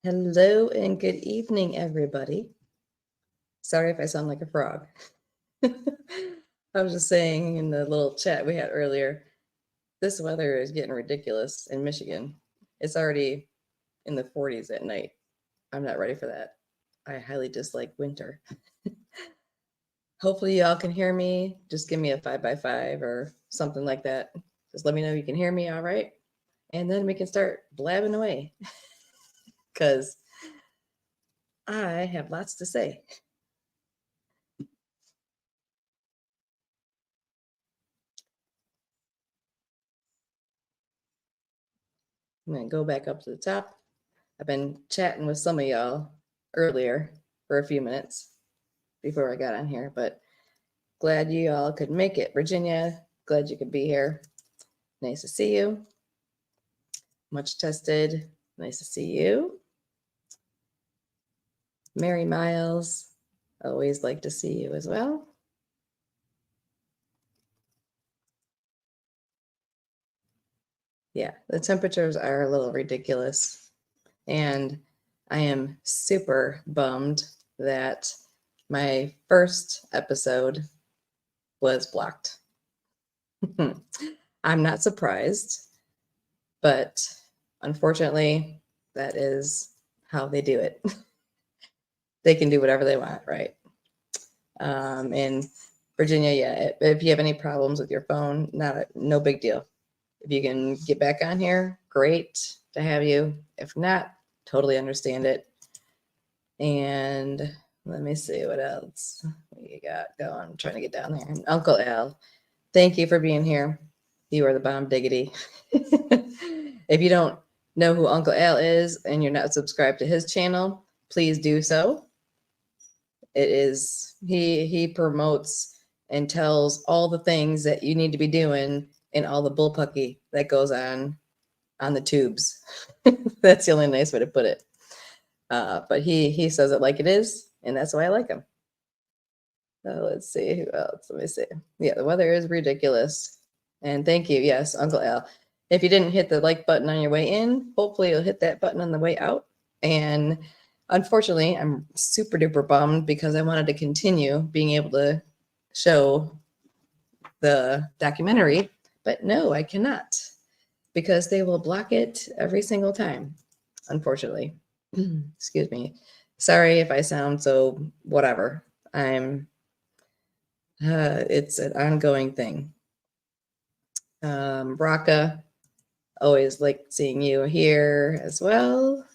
Hello and good evening, everybody. Sorry if I sound like a frog. I was just saying in the little chat we had earlier, this weather is getting ridiculous in Michigan. It's already in the 40s at night. I'm not ready for that. I highly dislike winter. Hopefully y'all can hear me. Just give me a 5x5 or something like that. Just let me know you can hear me all right. And then we can start blabbing away because I have lots to say. I'm going to go back up to the top. I've been chatting with some of y'all earlier for a few minutes before I got on here, but glad you all could make it. Virginia, glad you could be here. Nice to see you. Much tested. Nice to see you. Mary Miles, always like to see you as well. Yeah, the temperatures are a little ridiculous. And I am super bummed that my first episode was blocked. I'm not surprised, but unfortunately, that is how they do it. They can do whatever they want, right? In Virginia, yeah, if you have any problems with your phone, no big deal. If you can get back on here, great to have you. If not, totally understand it. And let me see what else we got going. I'm trying to get down there. And Uncle Al, thank you for being here. You are the bomb diggity. If you don't know who Uncle Al is and you're not subscribed to his channel, please do so. It is he promotes and tells all the things that you need to be doing and all the bullpucky that goes on the tubes. That's the only nice way to put it. But he says it like it is, and that's why I like him. Let's see who else. Let me see. Yeah, the weather is ridiculous. And thank you. Yes, Uncle Al. If you didn't hit the like button on your way in, hopefully you'll hit that button on the way out. And unfortunately, I'm super duper bummed because I wanted to continue being able to show the documentary, but no, I cannot because they will block it every single time, unfortunately. Excuse me. Sorry if I sound so whatever. It's an ongoing thing. Raka, always like seeing you here as well.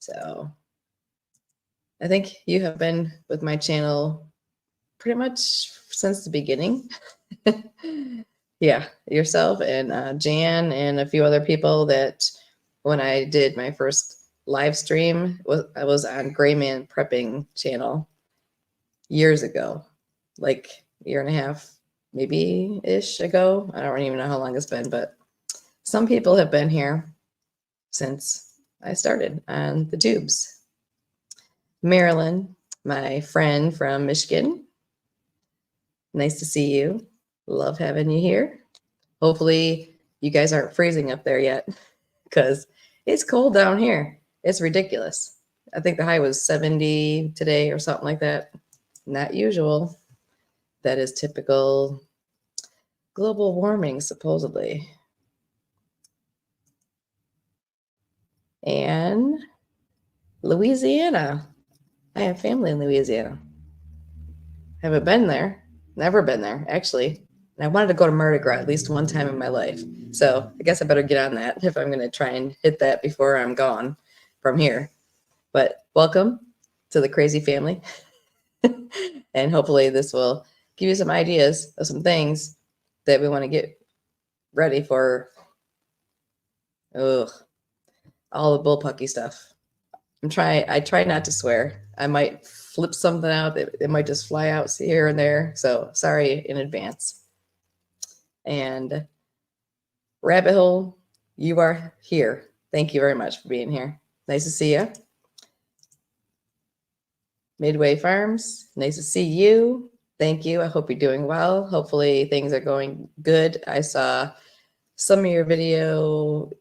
So I think you have been with my channel pretty much since the beginning. Yeah, yourself and Jan and a few other people that when I did my first live stream, I was on Grayman Prepping channel years ago, like a year and a half, maybe ish ago. I don't even know how long it's been, but some people have been here since I started on the tubes. Marilyn, my friend from Michigan. Nice to see you. Love having you here. Hopefully you guys aren't freezing up there yet because it's cold down here. It's ridiculous. I think the high was 70 today or something like that. Not usual. That is typical global warming, supposedly. And Louisiana. I have family in Louisiana. Haven't been there. Never been there, actually. And I wanted to go to Mardi Gras at least one time in my life. So I guess I better get on that if I'm going to try and hit that before I'm gone from here. But welcome to the crazy family. And hopefully this will give you some ideas of some things that we want to get ready for. All the bullpucky stuff. I try not to swear. I might flip something out. It might just fly out here and there. So sorry in advance. And Rabbit Hole, you are here. Thank you very much for being here. Nice to see you. Midway Farms, nice to see you. Thank you. I hope you're doing well. Hopefully things are going good. I saw some of your video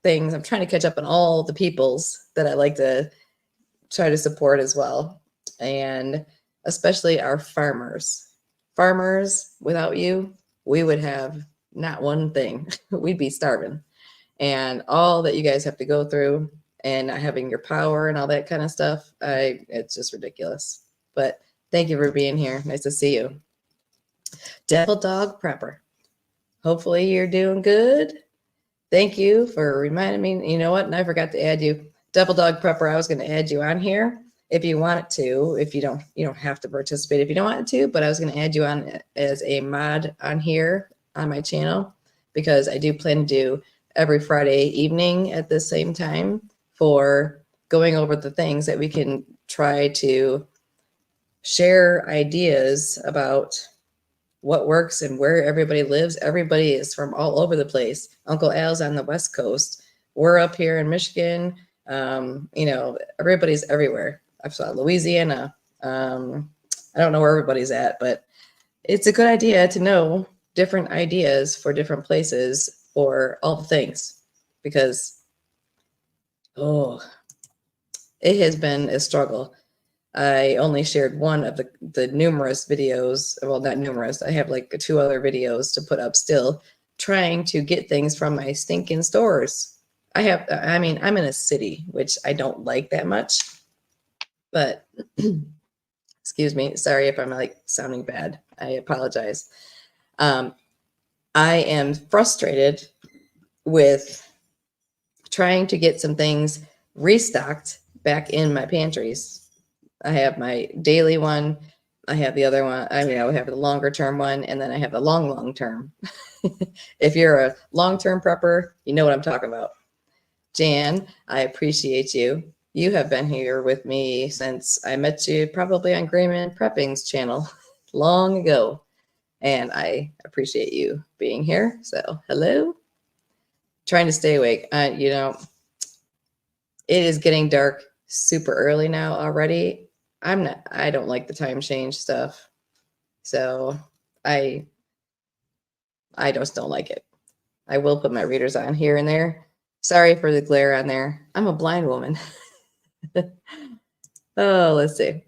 things. I'm trying to catch up on all the peoples that I like to try to support as well. And especially our farmers. Farmers, without you, we would have not one thing. We'd be starving. And all that you guys have to go through and not having your power and all that kind of stuff, it's just ridiculous. But thank you for being here. Nice to see you. Devil Dog Prepper. Hopefully you're doing good. Thank you for reminding me. You know what? And I forgot to add you. Devil Dog Prepper, I was going to add you on here if you wanted to. If you don't have to participate if you don't want to, but I was going to add you on as a mod on here on my channel, because I do plan to do every Friday evening at the same time for going over the things that we can try to share ideas about what works and where everybody lives. Everybody is from all over the place. Uncle Al's on the West Coast. We're up here in Michigan. Everybody's everywhere. I've saw Louisiana. I don't know where everybody's at, but it's a good idea to know different ideas for different places for all the things, because, it has been a struggle. I only shared one of the numerous videos. Well, not numerous. I have like 2 other videos to put up still, trying to get things from my stinking stores. I'm in a city, which I don't like that much, but excuse me. Sorry if I'm like sounding bad. I apologize. I am frustrated with trying to get some things restocked back in my pantries. I have my daily one. I have the other one. I have the longer term one, and then I have the long term. If you're a long-term prepper, you know what I'm talking about. Jan, I appreciate you. You have been here with me since I met you probably on Grayman Prepping's channel long ago. And I appreciate you being here. So hello. Trying to stay awake. It is getting dark super early now already. I don't like the time change stuff. So I just don't like it. I will put my readers on here and there. Sorry for the glare on there. I'm a blind woman. Oh, let's see.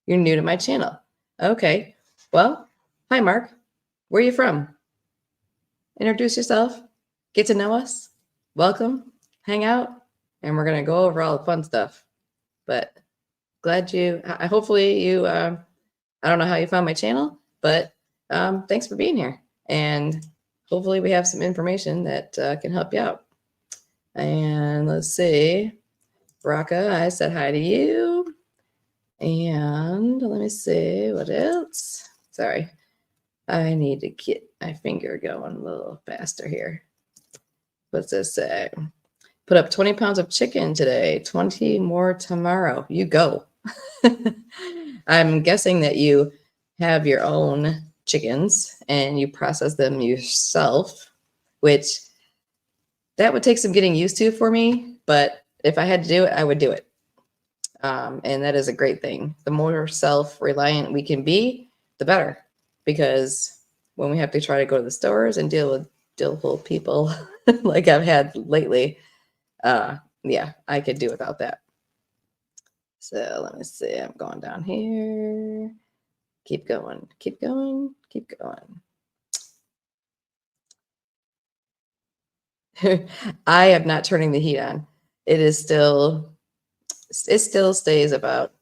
You're new to my channel. Okay. Well, hi, Mark. Where are you from? Introduce yourself. Get to know us. Welcome. Hang out. And we're going to go over all the fun stuff. But hopefully you, I don't know how you found my channel, but thanks for being here. And hopefully we have some information that can help you out. And let's see. Raka, I said hi to you. And let me see what else. Sorry. I need to get my finger going a little faster here. What's this say? Put up 20 pounds of chicken today, 20 more tomorrow. You go. I'm guessing that you have your own chickens and you process them yourself, which that would take some getting used to for me. But if I had to do it, I would do it. And that is a great thing. The more self-reliant we can be, the better. Because when we have to try to go to the stores and deal with people like I've had lately, yeah, I could do without that. So let me see. I'm going down here. Keep going. Keep going. Keep going. I am not turning the heat on. It still stays about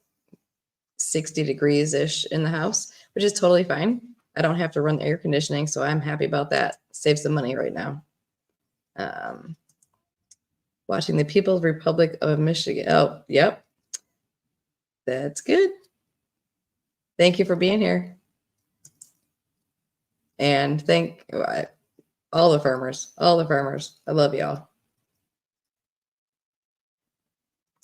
60 degrees-ish in the house, which is totally fine. I don't have to run the air conditioning, so I'm happy about that. Save some money right now. Watching the People's Republic of Michigan. Oh, yep. That's good. Thank you for being here. And thank all the farmers. I love y'all.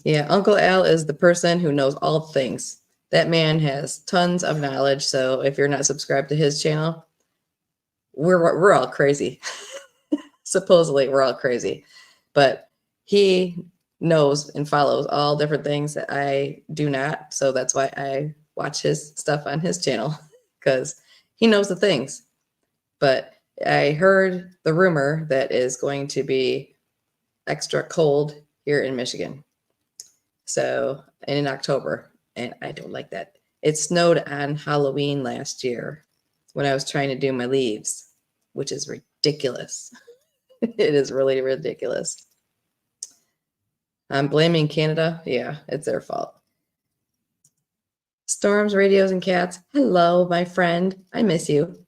Yeah, Uncle Al is the person who knows all things. That man has tons of knowledge. So if you're not subscribed to his channel, we're all crazy. Supposedly, we're all crazy. But he knows and follows all different things that I do not. So that's why I watch his stuff on his channel, because he knows the things. But I heard the rumor that is going to be extra cold here in Michigan. So, and in October, and I don't like that. It snowed on Halloween last year when I was trying to do my leaves, which is ridiculous. It is really ridiculous. I'm blaming Canada. Yeah, it's their fault. Storms, radios, and cats. Hello, my friend. I miss you.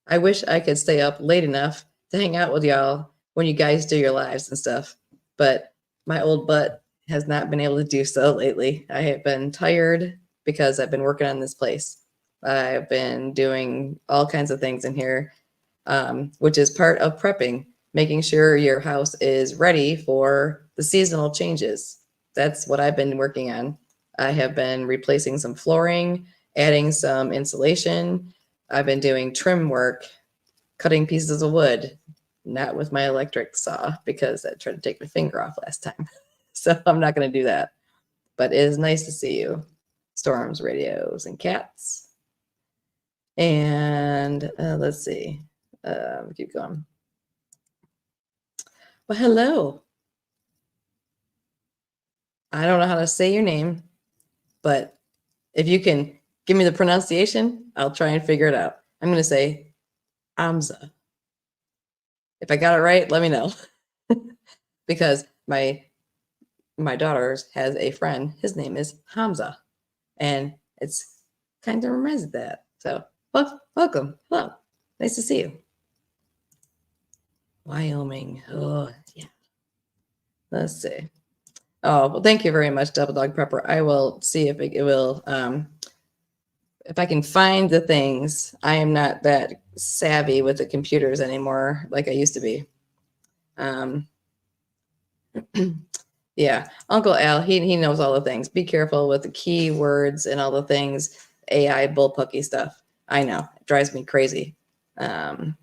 I wish I could stay up late enough to hang out with y'all when you guys do your lives and stuff. But my old butt has not been able to do so lately. I have been tired because I've been working on this place. I've been doing all kinds of things in here, which is part of prepping, making sure your house is ready for the seasonal changes. That's what I've been working on. I have been replacing some flooring, adding some insulation. I've been doing trim work, cutting pieces of wood, not with my electric saw because I tried to take my finger off last time. So I'm not going to do that. But it is nice to see you. Storms, radios, and cats. And let's see. Keep going. Well, hello. I don't know how to say your name, but if you can give me the pronunciation, I'll try and figure it out. I'm going to say Amza. If I got it right, let me know. Because my daughter has a friend. His name is Hamza, and it's kind of reminds of that. So, welcome. Hello. Nice to see you. Wyoming. Oh, yeah. Let's see. Oh, well, thank you very much, Double Dog Prepper. I will see if it will, if I can find the things. I am not that savvy with the computers anymore like I used to be. Yeah, Uncle Al, he knows all the things. Be careful with the keywords and all the things, AI bullpucky stuff. I know, it drives me crazy. What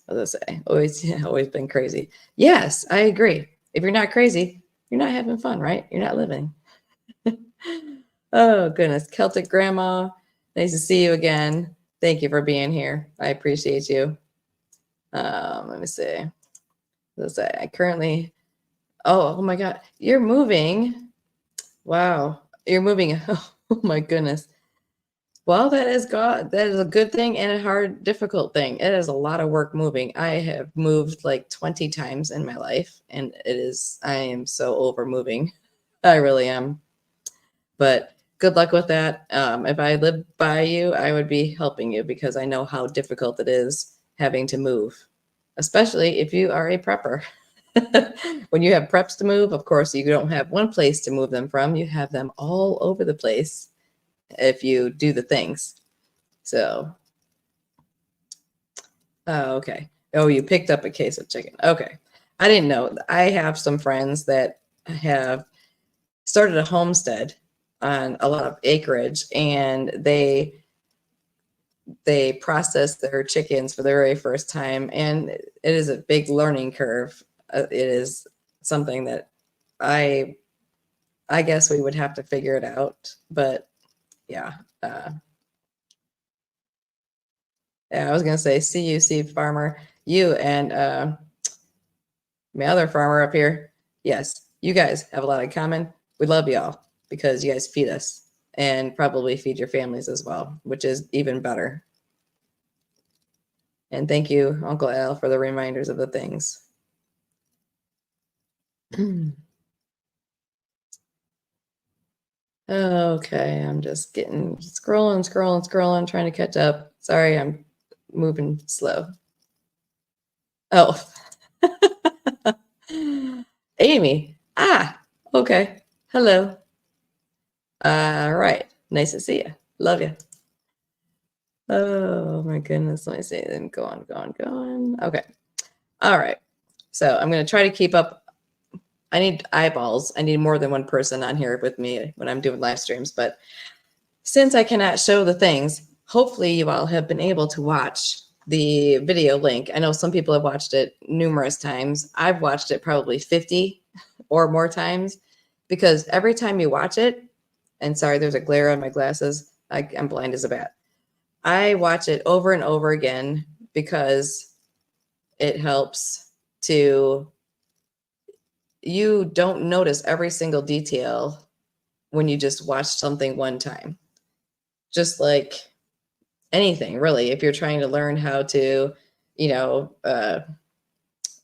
does it say? Always been crazy. Yes, I agree. If you're not crazy, you're not having fun, right? You're not living. Oh, goodness. Celtic Grandma, nice to see you again. Thank you for being here. I appreciate you. Let me see. Let's say I currently, oh my God, you're moving. Wow, you're moving. Oh my goodness. Well, that is a good thing and a hard, difficult thing. It is a lot of work moving. I have moved like 20 times in my life, and I am so over moving. I really am. But good luck with that. If I lived by you, I would be helping you because I know how difficult it is having to move, especially if you are a prepper. When you have preps to move, of course, you don't have one place to move them from. You have them all over the place if you do the things. So, oh, okay. Oh, you picked up a case of chicken. Okay. I didn't know. I have some friends that have started a homestead on a lot of acreage, and they process their chickens for the very first time, and it is a big learning curve. It is something that I guess we would have to figure it out, but yeah. Yeah, I was gonna say, see you, see farmer, you and my other farmer up here. Yes, you guys have a lot in common. We love y'all because you guys feed us and probably feed your families as well, which is even better. And thank you, Uncle Al, for the reminders of the things. Okay, I'm just scrolling, trying to catch up. Sorry, I'm moving slow. Oh, Amy. Ah, okay. Hello. All right. Nice to see you. Love you. Oh my goodness. Let me see. Then go on. Okay. All right. So I'm going to try to keep up. I need eyeballs. I need more than one person on here with me when I'm doing live streams. But since I cannot show the things, hopefully you all have been able to watch the video link. I know some people have watched it numerous times. I've watched it probably 50 or more times because every time you watch it, and sorry, there's a glare on my glasses. I'm blind as a bat. I watch it over and over again because it helps to you don't notice every single detail when you just watch something one time. Just like anything, really. If you're trying to learn how to,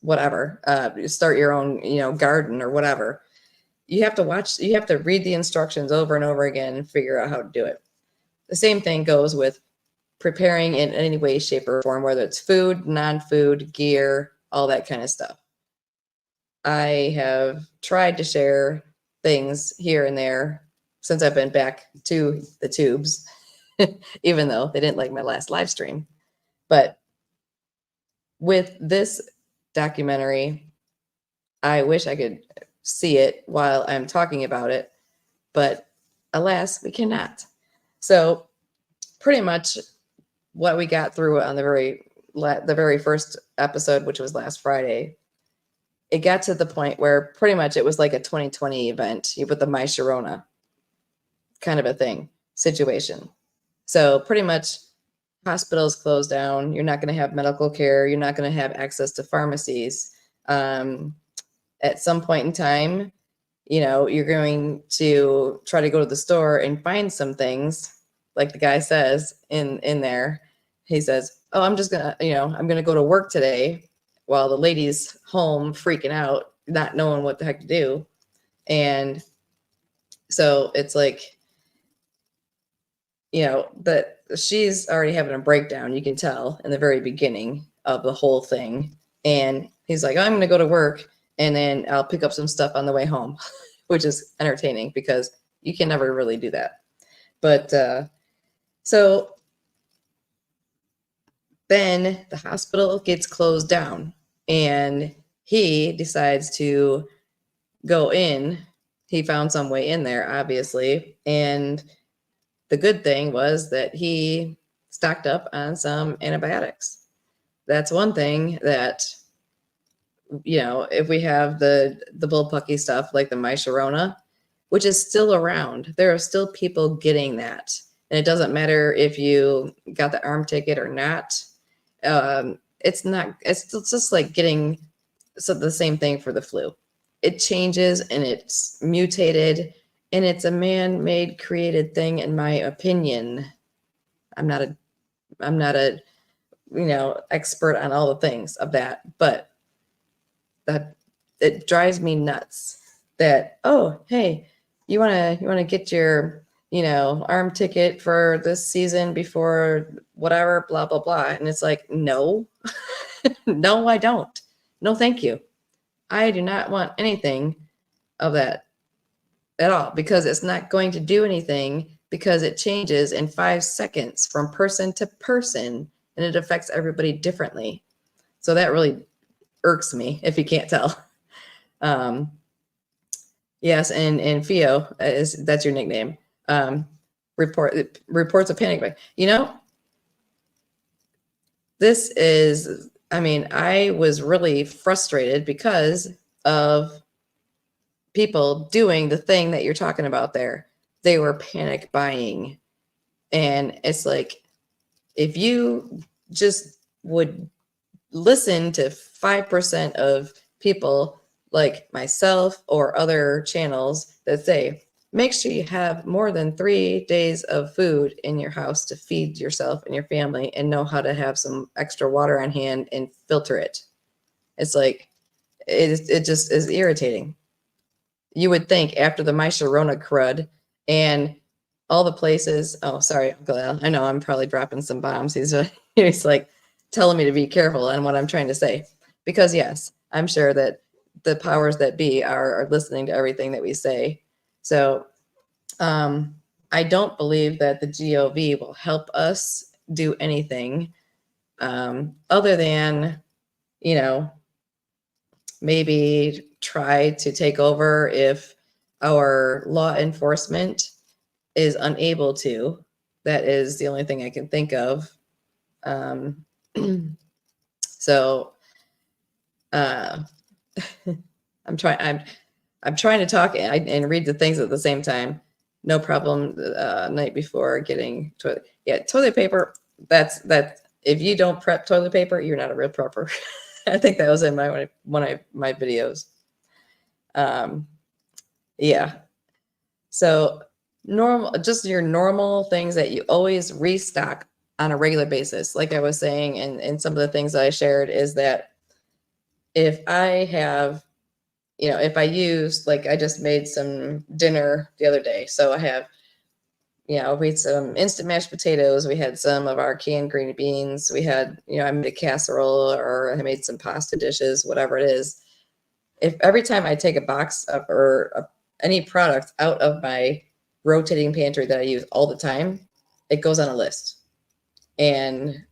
whatever, start your own, garden or whatever, you have to read the instructions over and over again and figure out how to do it. The same thing goes with preparing in any way, shape, or form, whether it's food, non-food, gear, all that kind of stuff. I have tried to share things here and there since I've been back to the tubes, even though they didn't like my last live stream. But with this documentary, I wish I could see it while I'm talking about it, but alas, we cannot. So pretty much what we got through on the very first episode, which was last Friday, it got to the point where pretty much it was like a 2020 event with the My Sharona kind of a thing situation. So pretty much hospitals closed down. You're not going to have medical care. You're not going to have access to pharmacies. At some point in time, you're going to try to go to the store and find some things, like the guy says in there. He says, oh, I'm going to go to work today while the lady's home freaking out, not knowing what the heck to do. And so it's like, that she's already having a breakdown. You can tell in the very beginning of the whole thing. And he's like, oh, I'm going to go to work and then I'll pick up some stuff on the way home, which is entertaining because you can never really do that. But so then the hospital gets closed down and he decides to go in. He found some way in there, obviously. And the good thing was that he stocked up on some antibiotics. That's one thing that, if we have the bullpucky stuff like the My Sharona, which is still around, there are still people getting that. And it doesn't matter if you got the arm ticket or not. It's just like getting the same thing for the flu. It changes and it's mutated and it's a man-made created thing, in my opinion. I'm not a expert on all the things of that, but that it drives me nuts that, oh, hey, you want to get your arm ticket for this season before whatever, blah blah blah. And it's like, no. No, I don't. No, thank you. I do not want anything of that at all, because it's not going to do anything, because it changes in 5 seconds from person to person and it affects everybody differently. So that really irks me, if you can't tell. Yes, and Theo, that's your nickname. Reports a panic button. This is, I was really frustrated because of people doing the thing that you're talking about there. They were panic buying. And it's like, if you just would listen to 5% of people like myself or other channels that say, make sure you have more than 3 days of food in your house to feed yourself and your family, and know how to have some extra water on hand and filter it. It's like, it just is irritating. You would think after the My Sharona crud and all the places. Oh, sorry, Uncle Al. I know I'm probably dropping some bombs. He's like telling me to be careful on what I'm trying to say. Because yes, I'm sure that the powers that be are listening to everything that we say. So I don't believe that the GOV will help us do anything other than, maybe try to take over if our law enforcement is unable to. That is the only thing I can think of. So I'm trying to talk and read the things at the same time. No problem. Night before getting toilet paper. That's if you don't prep toilet paper, you're not a real prepper. I think that was in one of my videos. Yeah. So just your normal things that you always restock on a regular basis. Like I was saying, and some of the things that I shared is that if I have, if I use, like I just made some dinner the other day. So I have, we had some instant mashed potatoes. We had some of our canned green beans. We had, I made a casserole or I made some pasta dishes, whatever it is. If every time I take a box up or any product out of my rotating pantry that I use all the time, it goes on a list. And,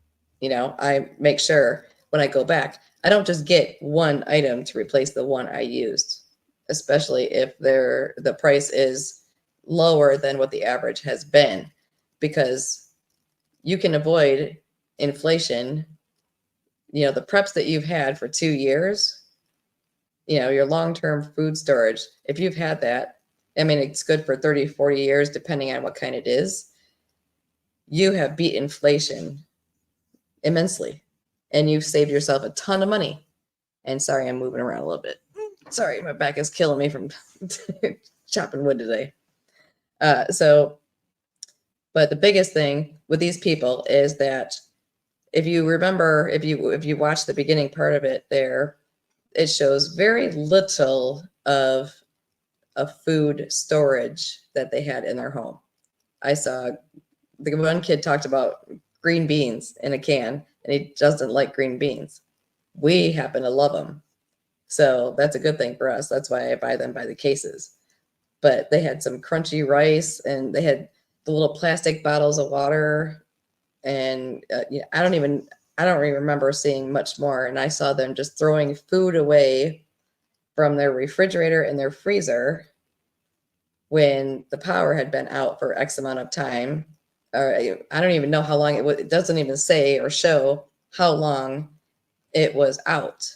I make sure when I go back, I don't just get one item to replace the one I used, especially if the price is lower than what the average has been, because you can avoid inflation. The preps that you've had for 2 years, your long-term food storage, if you've had that, I mean, it's good for 30, 40 years, depending on what kind it is. You have beat inflation immensely, and you've saved yourself a ton of money. And sorry, I'm moving around a little bit. Sorry, my back is killing me from chopping wood today. But the biggest thing with these people is that if you remember, if you watch the beginning part of it there, it shows very little of food storage that they had in their home. I saw the one kid talked about green beans in a can, and he doesn't like green beans. We happen to love them. So that's a good thing for us. That's why I buy them by the cases. But they had some crunchy rice, and they had the little plastic bottles of water. And I don't even remember seeing much more. And I saw them just throwing food away from their refrigerator and their freezer when the power had been out for X amount of time. I don't even know how long it was. It doesn't even say or show how long it was out.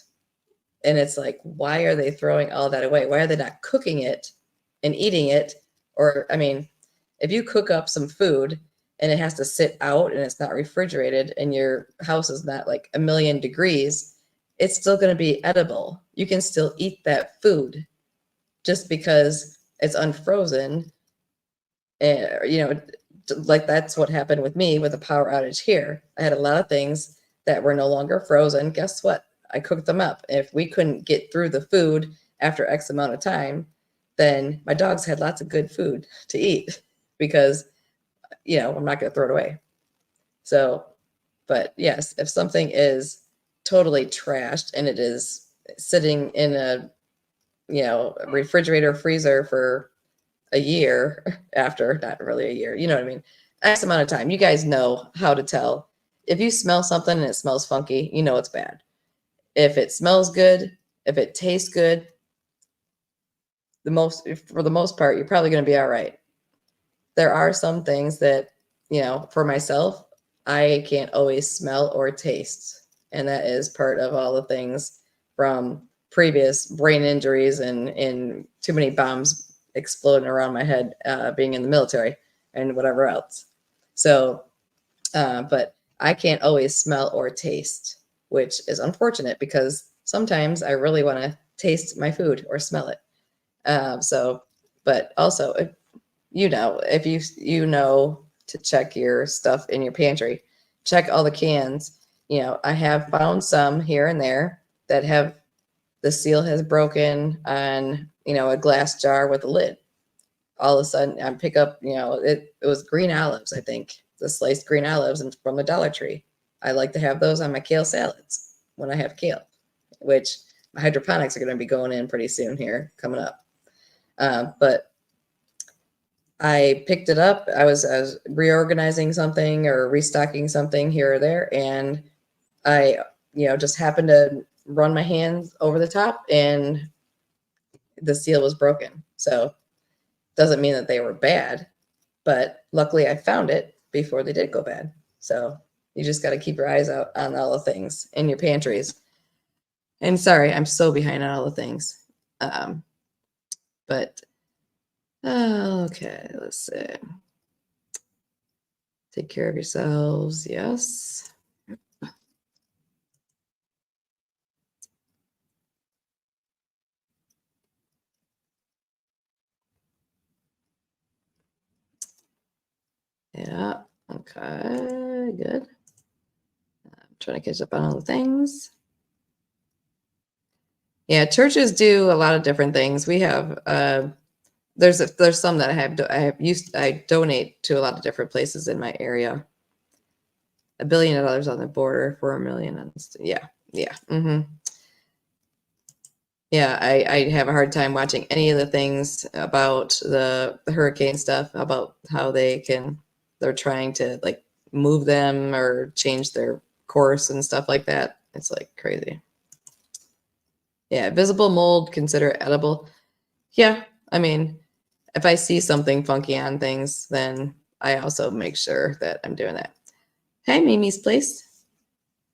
And it's like, why are they throwing all that away? Why are they not cooking it and eating it? Or, I mean, if you cook up some food and it has to sit out and it's not refrigerated and your house is not like 1,000,000 degrees, it's still going to be edible. You can still eat that food just because it's unfrozen. Like that's what happened with me with the power outage here. I had a lot of things that were no longer frozen. Guess what? I cooked them up. If we couldn't get through the food after X amount of time, then my dogs had lots of good food to eat because, I'm not going to throw it away. So, but yes, if something is totally trashed and it is sitting in a, refrigerator, freezer for a year after, not really a year, you know what I mean? X amount of time. You guys know how to tell. If you smell something and it smells funky, it's bad. If it smells good, if it tastes good, for the most part, you're probably going to be all right. There are some things that, for myself, I can't always smell or taste. And that is part of all the things from previous brain injuries and too many bombs exploding around my head, being in the military and whatever else. So, but I can't always smell or taste, which is unfortunate because sometimes I really want to taste my food or smell it. But also, if you know to check your stuff in your pantry, check all the cans. I have found some here and there that have the seal has broken on, a glass jar with a lid. All of a sudden I pick up, it was green olives, I think, the sliced green olives from the Dollar Tree. I like to have those on my kale salads when I have kale, which my hydroponics are going to be going in pretty soon here coming up. But I picked it up. I was reorganizing something or restocking something here or there, and I, just happened to run my hands over the top, and the seal was broken. So doesn't mean that they were bad, but luckily I found it before they did go bad. So you just got to keep your eyes out on all the things in your pantries. And sorry, I'm so behind on all the things. But okay, let's see. Take care of yourselves. Yes. Okay, good. I'm trying to catch up on all the things. Yeah, churches do a lot of different things. We have there's some that I donate to a lot of different places in my area. $1 billion on the border, 4 million. Yeah. Yeah, I have a hard time watching any of the things about the hurricane stuff, about how they're trying to like move them or change their course and stuff like that. It's like crazy. Yeah, visible mold, consider edible. Yeah, I mean, if I see something funky on things, then I also make sure that I'm doing that. Hey, Mimi's Place.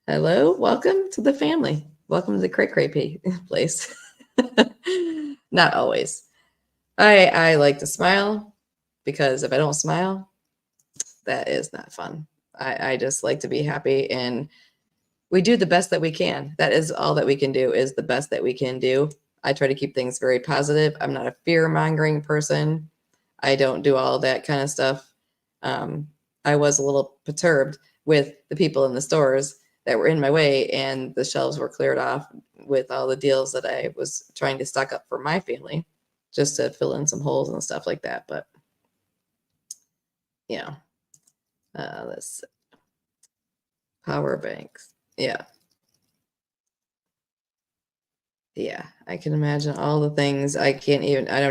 Hello, welcome to the family. Welcome to the Cray Cray place. Not always. I like to smile, because if I don't smile, that is not fun. I just like to be happy, and we do the best that we can. That is all that we can do, is the best that we can do. I try to keep things very positive. I'm not a fear-mongering person. I don't do all that kind of stuff. I was a little perturbed with the people in the stores that were in my way, and the shelves were cleared off with all the deals that I was trying to stock up for my family, just to fill in some holes and stuff like that. But yeah, let's see. Power banks. Yeah. Yeah, I can imagine all the things. I don't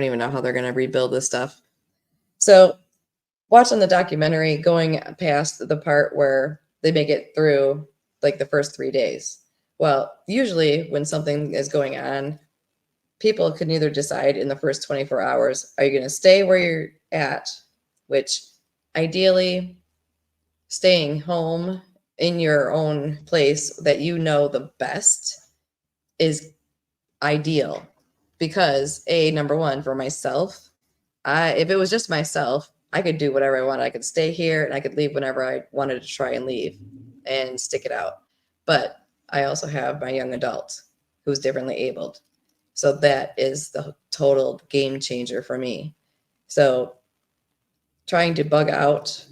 even know how they're going to rebuild this stuff. So watching the documentary, going past the part where they make it through like the first 3 days. Well, usually when something is going on, people can either decide in the first 24 hours, are you going to stay where you're at, which ideally staying home in your own place that you know the best is ideal, because number one, for myself, if it was just myself, I could do whatever I want. I could stay here and I could leave whenever I wanted to try and leave and stick it out. But I also have my young adult who's differently abled. So that is the total game changer for me. So trying to bug out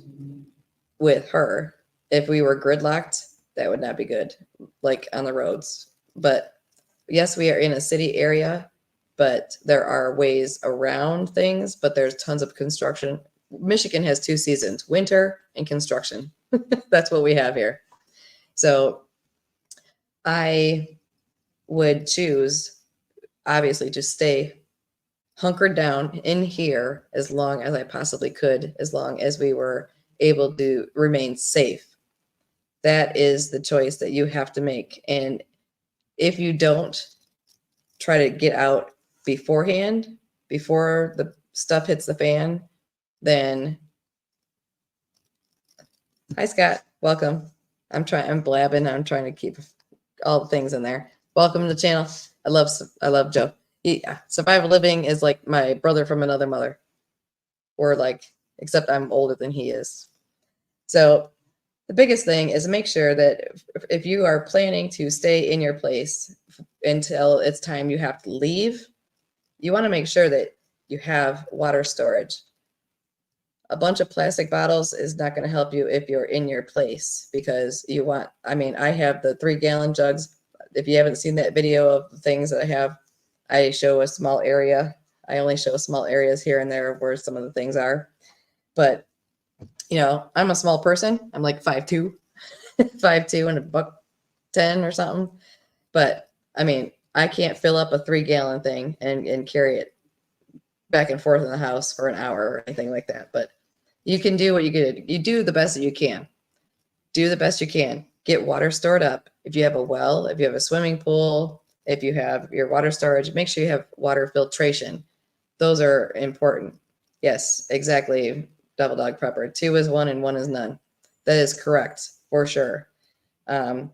with her, if we were gridlocked, that would not be good, like on the roads. But yes, we are in a city area, but there are ways around things, but there's tons of construction. Michigan has 2 seasons, winter and construction. That's what we have here. So I would choose, obviously, to stay hunkered down in here as long as I possibly could, as long as we were able to remain safe. That is the choice that you have to make. And if you don't try to get out beforehand, before the stuff hits the fan, then hi Scott, welcome. I'm blabbing. I'm trying to keep all the things in there. Welcome to the channel. I love Joe. Survival living is like my brother from another mother, or like, except I'm older than he is. So the biggest thing is make sure that if you are planning to stay in your place until it's time you have to leave, you want to make sure that you have water storage. A bunch of plastic bottles is not going to help you if you're in your place, because I have the 3-gallon jugs. If you haven't seen that video of the things that I have, I show a small area. I only show small areas here and there where some of the things are. But, I'm a small person. I'm like 5'2", 5'2" and $110 or something. But, I can't fill up a 3-gallon thing and carry it back and forth in the house for an hour or anything like that. But you can do what you can. You do the best that you can. Do the best you can. Get water stored up. If you have a well, if you have a swimming pool, if you have your water storage, make sure you have water filtration. Those are important. Yes, exactly. Double dog prepper. 2 is 1 and 1 is none. That is correct, for sure. I've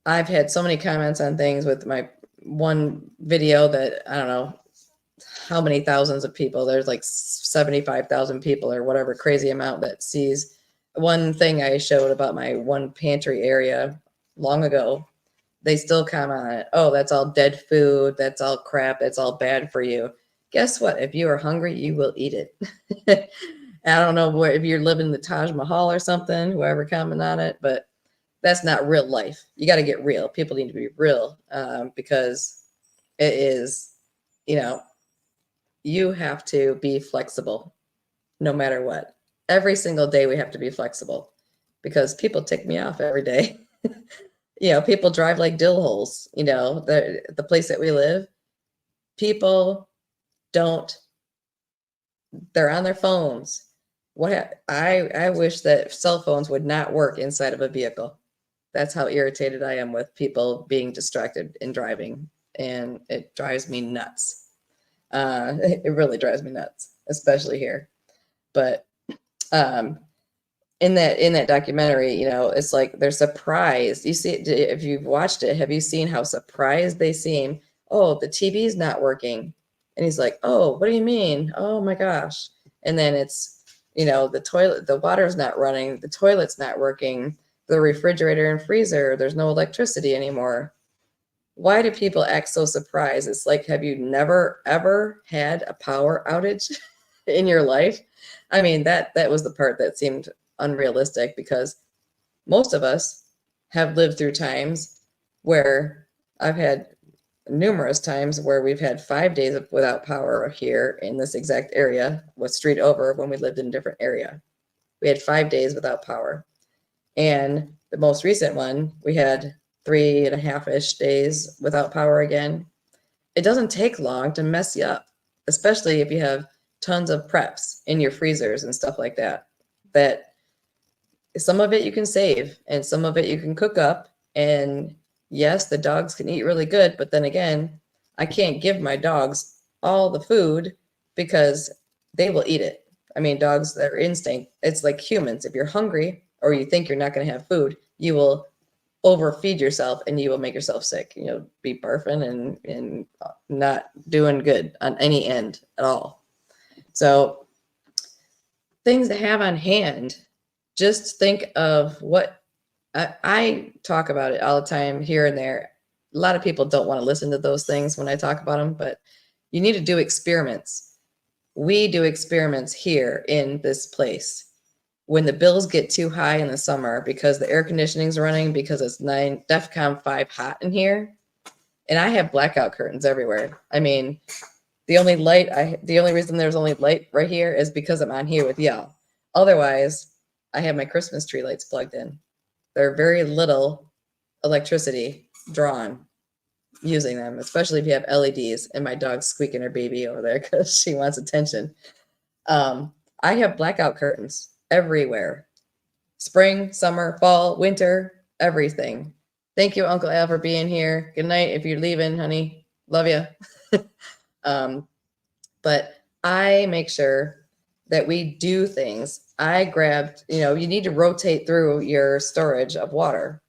had so many comments on things with my one video that I don't know how many thousands of people. There's like 75,000 people or whatever crazy amount that sees one thing I showed about my one pantry area long ago. They still comment on it. Oh, that's all dead food. That's all crap. That's all bad for you. Guess what? If you are hungry, you will eat it. I don't know where, if you're living in the Taj Mahal or something, whoever commented on it, but that's not real life. You got to get real. People need to be real, because it is, you know, you have to be flexible no matter what. Every single day we have to be flexible because people tick me off every day. People drive like dill holes. The place that we live, people don't, they're on their phones. I wish that cell phones would not work inside of a vehicle. That's how irritated I am with people being distracted in driving, and it drives me nuts. It really drives me nuts, especially here. But in that documentary, it's like they're surprised. You see, if you've watched it, have you seen how surprised they seem? Oh, the TV's not working. And he's like, oh, what do you mean? Oh my gosh. And then it's, the water's not running, the toilet's not working, the refrigerator and freezer, there's no electricity anymore. Why do people act so surprised? It's like, have you never, ever had a power outage in your life? I mean, that was the part that seemed unrealistic, because most of us have lived through times where I've had numerous times where we've had 5 days without power here in this exact area, with street over when we lived in a different area. We had 5 days without power. And the most recent one, we had 3.5-ish days without power again. It doesn't take long to mess you up, especially if you have tons of preps in your freezers and stuff like that. That some of it you can save and some of it you can cook up. And yes, the dogs can eat really good, but then again, I can't give my dogs all the food because they will eat it. I mean, dogs, their instinct, it's like humans. If you're hungry or you think you're not going to have food, you will overfeed yourself and you will make yourself sick. You'll be barfing and not doing good on any end at all. So things to have on hand. Just think of what I talk about it all the time here and there. A lot of people don't want to listen to those things when I talk about them, but you need to do experiments. We do experiments here in this place. When the bills get too high in the summer because the air conditioning's running, because it's DEFCON 5 hot in here, and I have blackout curtains everywhere. I mean, the only reason there's only light right here is because I'm on here with y'all. Otherwise, I have my Christmas tree lights plugged in. There's very little electricity drawn using them, especially if you have LEDs, and my dog's squeaking her baby over there because she wants attention. I have blackout curtains everywhere. Spring, summer, fall, winter, everything. Thank you, Uncle Al, for being here. Good night if you're leaving, honey. Love you. But I make sure that we do things. I grabbed, you need to rotate through your storage of water.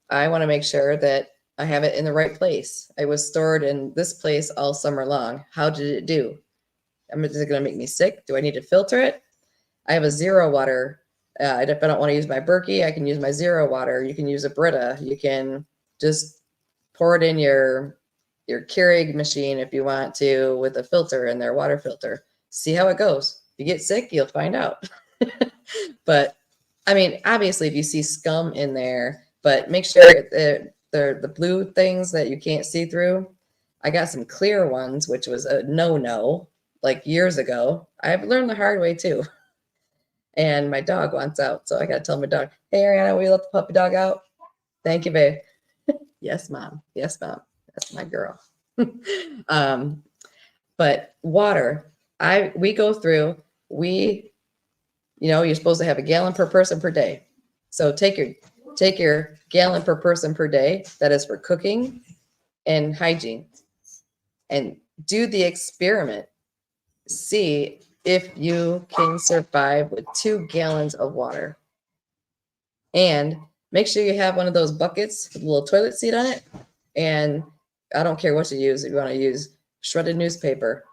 I want to make sure that I have it in the right place. I was stored in this place all summer long. How did it do? Is it going to make me sick? Do I need to filter it? I have a zero water. If I don't want to use my Berkey, I can use my zero water. You can use a Brita. You can just pour it in your Keurig machine if you want to, with a filter in their water filter. See how it goes. If you get sick, you'll find out. But I mean, obviously, if you see scum in there, but make sure the blue things that you can't see through. I got some clear ones, which was a no-no like years ago. I've learned the hard way too. And my dog wants out, so I got to tell my dog, hey, Ariana, will you let the puppy dog out? Thank you, babe. Yes, mom. Yes, mom. That's my girl. But water, we go through, you're supposed to have a gallon per person per day. So take your gallon per person per day. That is for cooking and hygiene. And do the experiment. See if you can survive with 2 gallons of water. And make sure you have one of those buckets with a little toilet seat on it. And I don't care what you use. If you want to use shredded newspaper,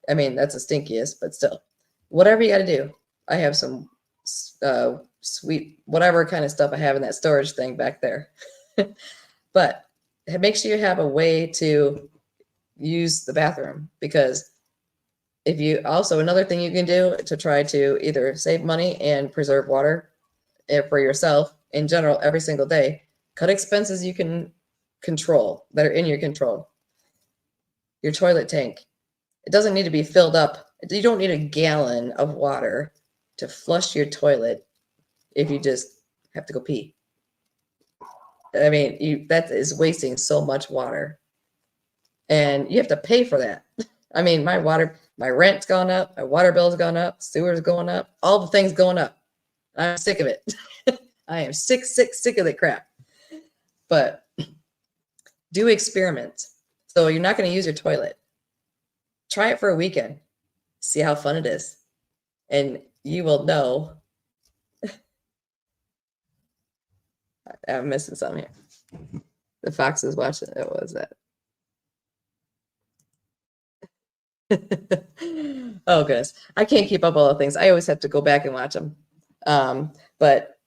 I mean, that's the stinkiest, but still, whatever you got to do. I have some sweet, whatever kind of stuff I have in that storage thing back there. But make sure you have a way to use the bathroom, because if you also, another thing you can do to try to either save money and preserve water for yourself in general every single day, cut expenses you can control that are in your control. Your toilet tank. It doesn't need to be filled up. You don't need a gallon of water to flush your toilet if you just have to go pee. I mean, that is wasting so much water. And you have to pay for that. I mean, my rent's gone up, my water bill's gone up, sewer's going up, all the things going up. I'm sick of it. I am sick of the crap. But do experiments. So you're not going to use your toilet. Try it for a weekend. See how fun it is. And you will know. I'm missing something here. The fox is watching. What was that? Oh, goodness. I can't keep up all the things. I always have to go back and watch them. But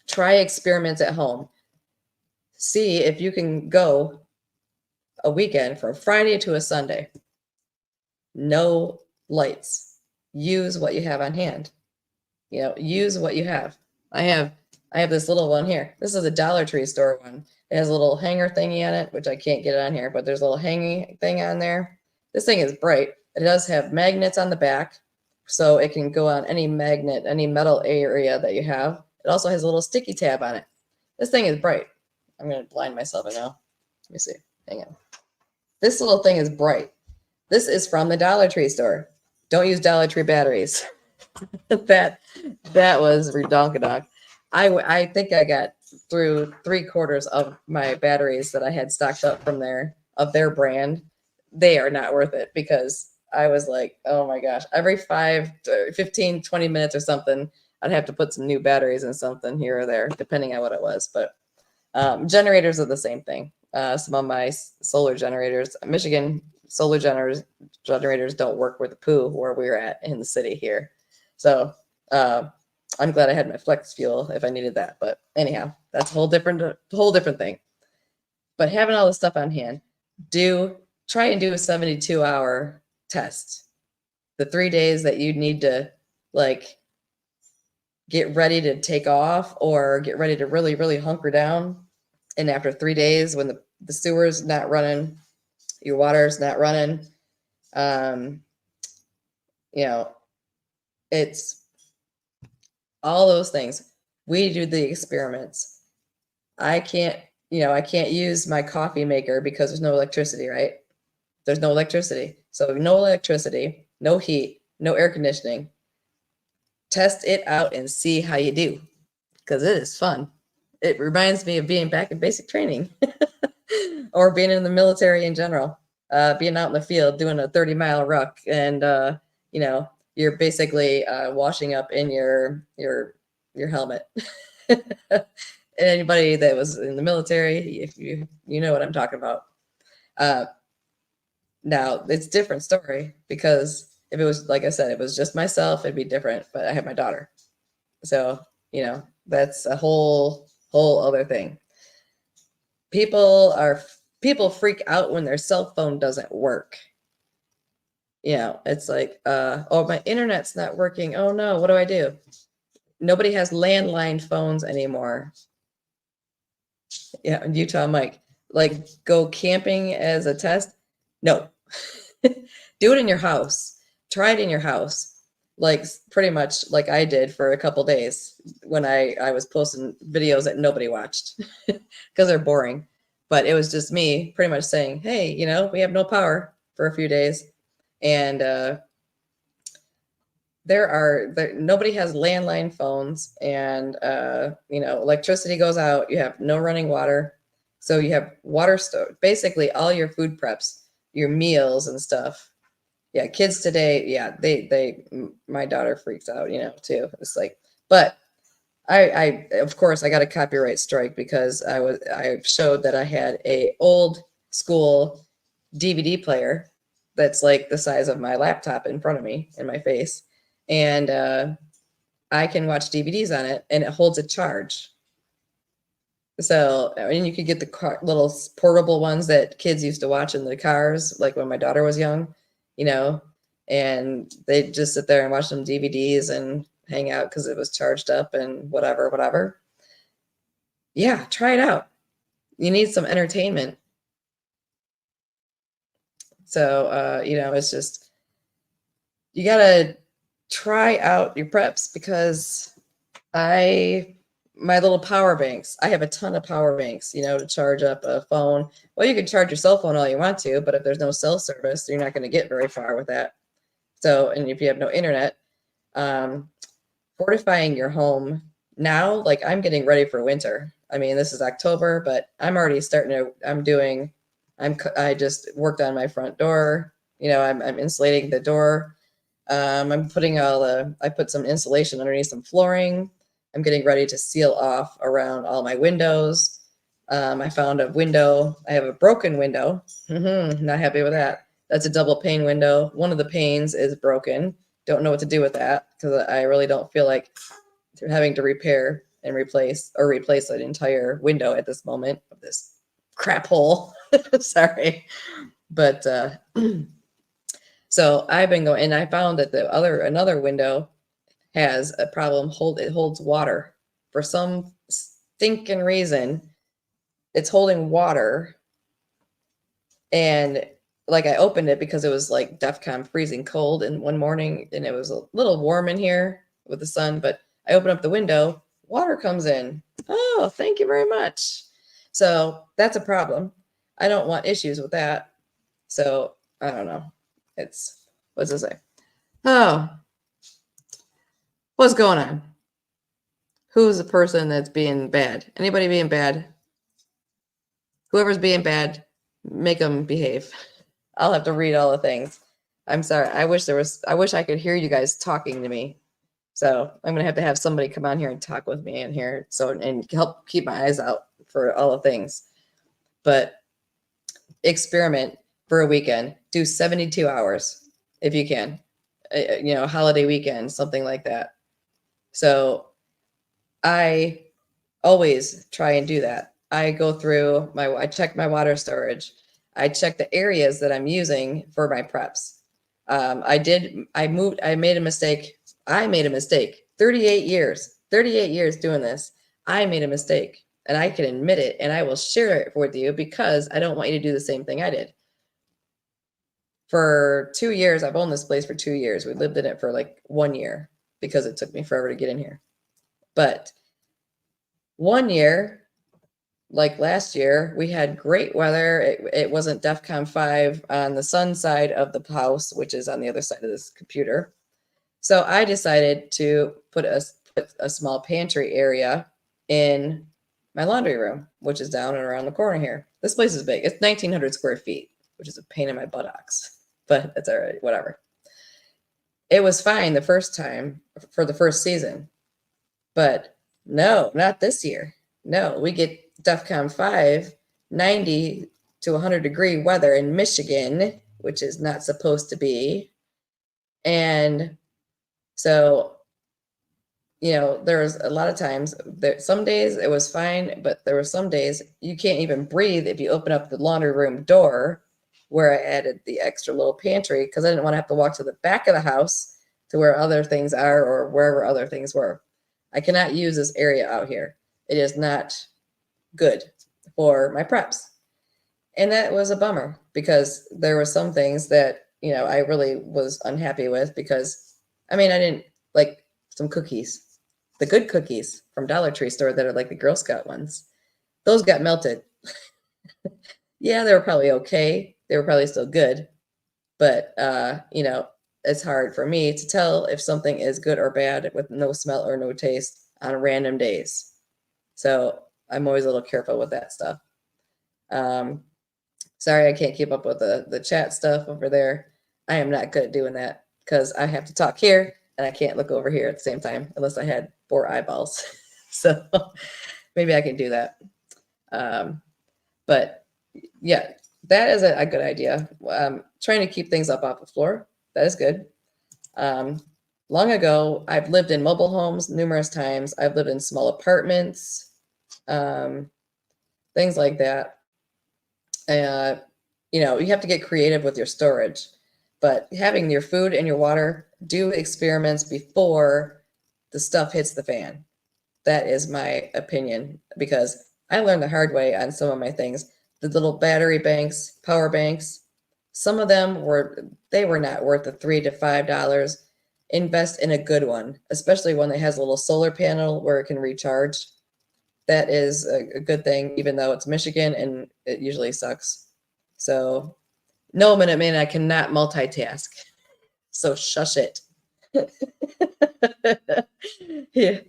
try experiments at home. See if you can go a weekend from Friday to a Sunday. No lights. Use what you have on hand. Use what you have. I have this little one here. This is a Dollar Tree store one. It has a little hanger thingy on it, which I can't get it on here, but there's a little hanging thing on there. This thing is bright. It does have magnets on the back, so it can go on any magnet, any metal area that you have. It also has a little sticky tab on it. This thing is bright. I'm going to blind myself right now. Let me see. Hang on. This little thing is bright. This is from the Dollar Tree store. Don't use Dollar Tree batteries. that was redonkadock. I think I got through 3/4 of my batteries that I had stocked up from their brand. They are not worth it because I was like, oh my gosh, every 15, 20 minutes or something, I'd have to put some new batteries in something here or there, depending on what it was. But generators are the same thing. Some of my solar generators, Michigan solar generators don't work with the poo where we're at in the city here. So I'm glad I had my flex fuel if I needed that. But anyhow, that's a whole different thing. But having all this stuff on hand, try and do a 72-hour test. The 3 days that you need to get ready to take off or get ready to really, really hunker down. And after 3 days, when the sewer's not running, your water's not running, it's all those things. We do the experiments. I can't use my coffee maker because there's no electricity, right? There's no electricity. So no electricity, no heat, no air conditioning. Test it out and see how you do, because it is fun. It reminds me of being back in basic training or being in the military in general, being out in the field doing a 30-mile ruck, and you're basically washing up in your helmet. Anybody that was in the military, if you know what I'm talking about. Now it's a different story, because if it was, like I said, it was just myself, it'd be different, but I have my daughter. So, that's a whole other thing. People freak out when their cell phone doesn't work. It's like, oh, my internet's not working. Oh no, what do I do? Nobody has landline phones anymore. Yeah, Utah Mike. Go camping as a test? No. Do it in your house. Try it in your house. Pretty much like I did for a couple days when I was posting videos that nobody watched because they're boring. But it was just me pretty much saying, hey, we have no power for a few days. And nobody has landline phones, and electricity goes out. You have no running water. So you have water stored, basically all your food preps, your meals and stuff. Yeah, kids today, yeah, my daughter freaks out, too. It's like, but I of course I got a copyright strike because I showed that I had a old school DVD player that's like the size of my laptop in front of me in my face, and I can watch DVDs on it, and it holds a charge. So, you could get the little portable ones that kids used to watch in the cars, like when my daughter was young, and they just sit there and watch some DVDs and hang out because it was charged up and whatever. Yeah, try it out. You need some entertainment. So, it's just, you got to try out your preps, because my little power banks, I have a ton of power banks, to charge up a phone. Well, you can charge your cell phone all you want to, but if there's no cell service, you're not going to get very far with that. So, and if you have no internet, fortifying your home now, like I'm getting ready for winter. I mean, this is October, but I'm already I just worked on my front door. I'm insulating the door. I'm putting I put some insulation underneath some flooring. I'm getting ready to seal off around all my windows. I found a window. I have a broken window. Not happy with that. That's a double pane window. One of the panes is broken. Don't know what to do with that, because I really don't feel like having to repair and replace an entire window at this moment of this crap hole. Sorry. But so I've been going, and I found that another window has a problem. It holds water for some stinking reason. It's holding water, and like I opened it because it was like DEFCON freezing cold, and one morning, and it was a little warm in here with the sun, but I open up the window, water comes in. Oh, thank you very much. So that's a problem. I don't want issues with that. So I don't know. What's it say? Oh, what's going on? Who's the person that's being bad? Anybody being bad? Whoever's being bad, make them behave. I'll have to read all the things. I'm sorry. I wish I could hear you guys talking to me. So I'm going to have somebody come on here and talk with me in here. And help keep my eyes out for all the things. But experiment for a weekend. Do 72 hours if you can. Holiday weekend, something like that. So I always try and do that. I go through I check my water storage. I check the areas that I'm using for my preps. I made a mistake. 38 years doing this. I made a mistake, and I can admit it, and I will share it with you, because I don't want you to do the same thing I did. For 2 years, I've owned this place for 2 years. We lived in it for like 1 year because it took me forever to get in here. But 1 year, like last year, we had great weather. It wasn't DEFCON 5 on the sun side of the house, which is on the other side of this computer. So I decided to put a small pantry area in my laundry room, which is down and around the corner here. This place is big. It's 1,900 square feet, which is a pain in my buttocks, but it's all right, whatever. It was fine the first time for the first season, but no, not this year. No, we get DEFCON 5, 90 to 100 degree weather in Michigan, which is not supposed to be. And so, there was a lot of times, some days it was fine, but there were some days you can't even breathe if you open up the laundry room door, where I added the extra little pantry, because I didn't want to have to walk to the back of the house to where other things are, or wherever other things were. I cannot use this area out here. It is not good for my preps. And that was a bummer, because there were some things that, I really was unhappy with, because, I didn't like some cookies, the good cookies from Dollar Tree store that are like the Girl Scout ones. Those got melted. Yeah, they were probably okay. They were probably still good. But, it's hard for me to tell if something is good or bad with no smell or no taste on random days. So I'm always a little careful with that stuff. Sorry, I can't keep up with the chat stuff over there. I am not good at doing that, because I have to talk here and I can't look over here at the same time unless I had 4 eyeballs. So maybe I can do that. But yeah, that is a good idea. Trying to keep things up off the floor. That is good. Long ago, I've lived in mobile homes numerous times. I've lived in small apartments, things like that. You have to get creative with your storage. But having your food and your water, do experiments before the stuff hits the fan. That is my opinion, because I learned the hard way on some of my things. The little battery banks, power banks, some of them were not worth the $3 to $5. Invest in a good one, especially one that has a little solar panel where it can recharge. That is a good thing, even though it's Michigan and it usually sucks. So, no, Minuteman, I cannot multitask. So shush it. Yeah,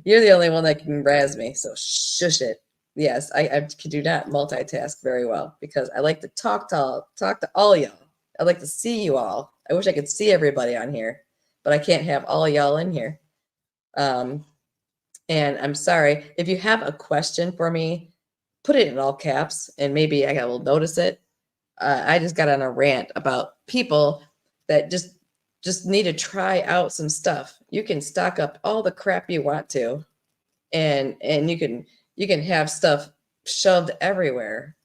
you're the only one that can razz me, so shush it. Yes, I do not multitask very well because I like to talk to all y'all. I like to see you all. I wish I could see everybody on here, but I can't have all y'all in here. And I'm sorry if you have a question for me, put it in all caps, and maybe I will notice it. I just got on a rant about people that just need to try out some stuff. You can stock up all the crap you want to, and you can have stuff shoved everywhere.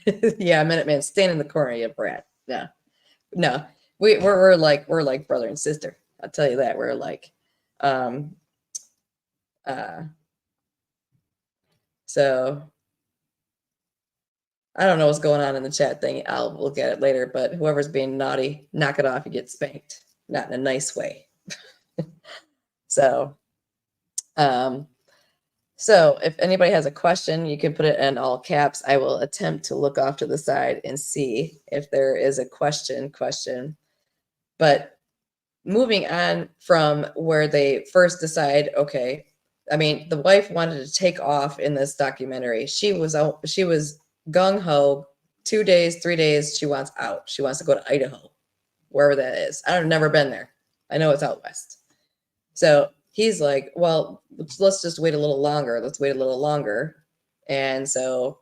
Yeah, Minuteman, stand in the corner, you brat. No, we're like brother and sister. I'll tell you that. We're like, so I don't know what's going on in the chat thing. I'll look at it later. But whoever's being naughty, knock it off. You get spanked, not in a nice way. So, so if anybody has a question, you can put it in all caps. I will attempt to look off to the side and see if there is a question. But moving on from where they first decide, okay, I mean, the wife wanted to take off in this documentary. She was gung ho. 2 days, 3 days, she wants out. She wants to go to Idaho, wherever that is. I've never been there. I know it's out west. So he's like, well, let's just wait a little longer. Let's wait a little longer. And so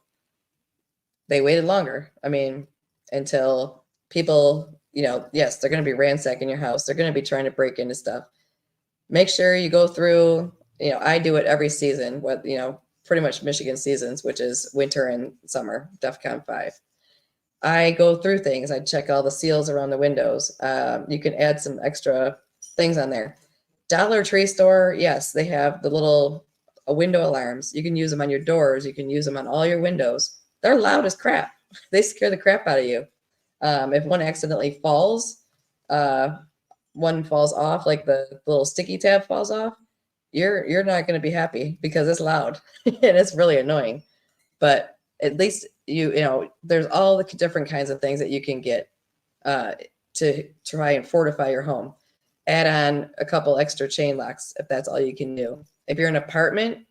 they waited longer. I mean, until people, yes, they're going to be ransacking your house. They're going to be trying to break into stuff. Make sure you go through, I do it every season, pretty much Michigan seasons, which is winter and summer, DEFCON 5. I go through things. I check all the seals around the windows. You can add some extra things on there. Dollar Tree store, yes, they have the little window alarms. You can use them on your doors. You can use them on all your windows. They're loud as crap. They scare the crap out of you. If one accidentally falls, one falls off, like the little sticky tab falls off, you're not going to be happy because it's loud and it's really annoying. But at least there's all the different kinds of things that you can get to try and fortify your home. Add on a couple extra chain locks if that's all you can do. If you're an apartment,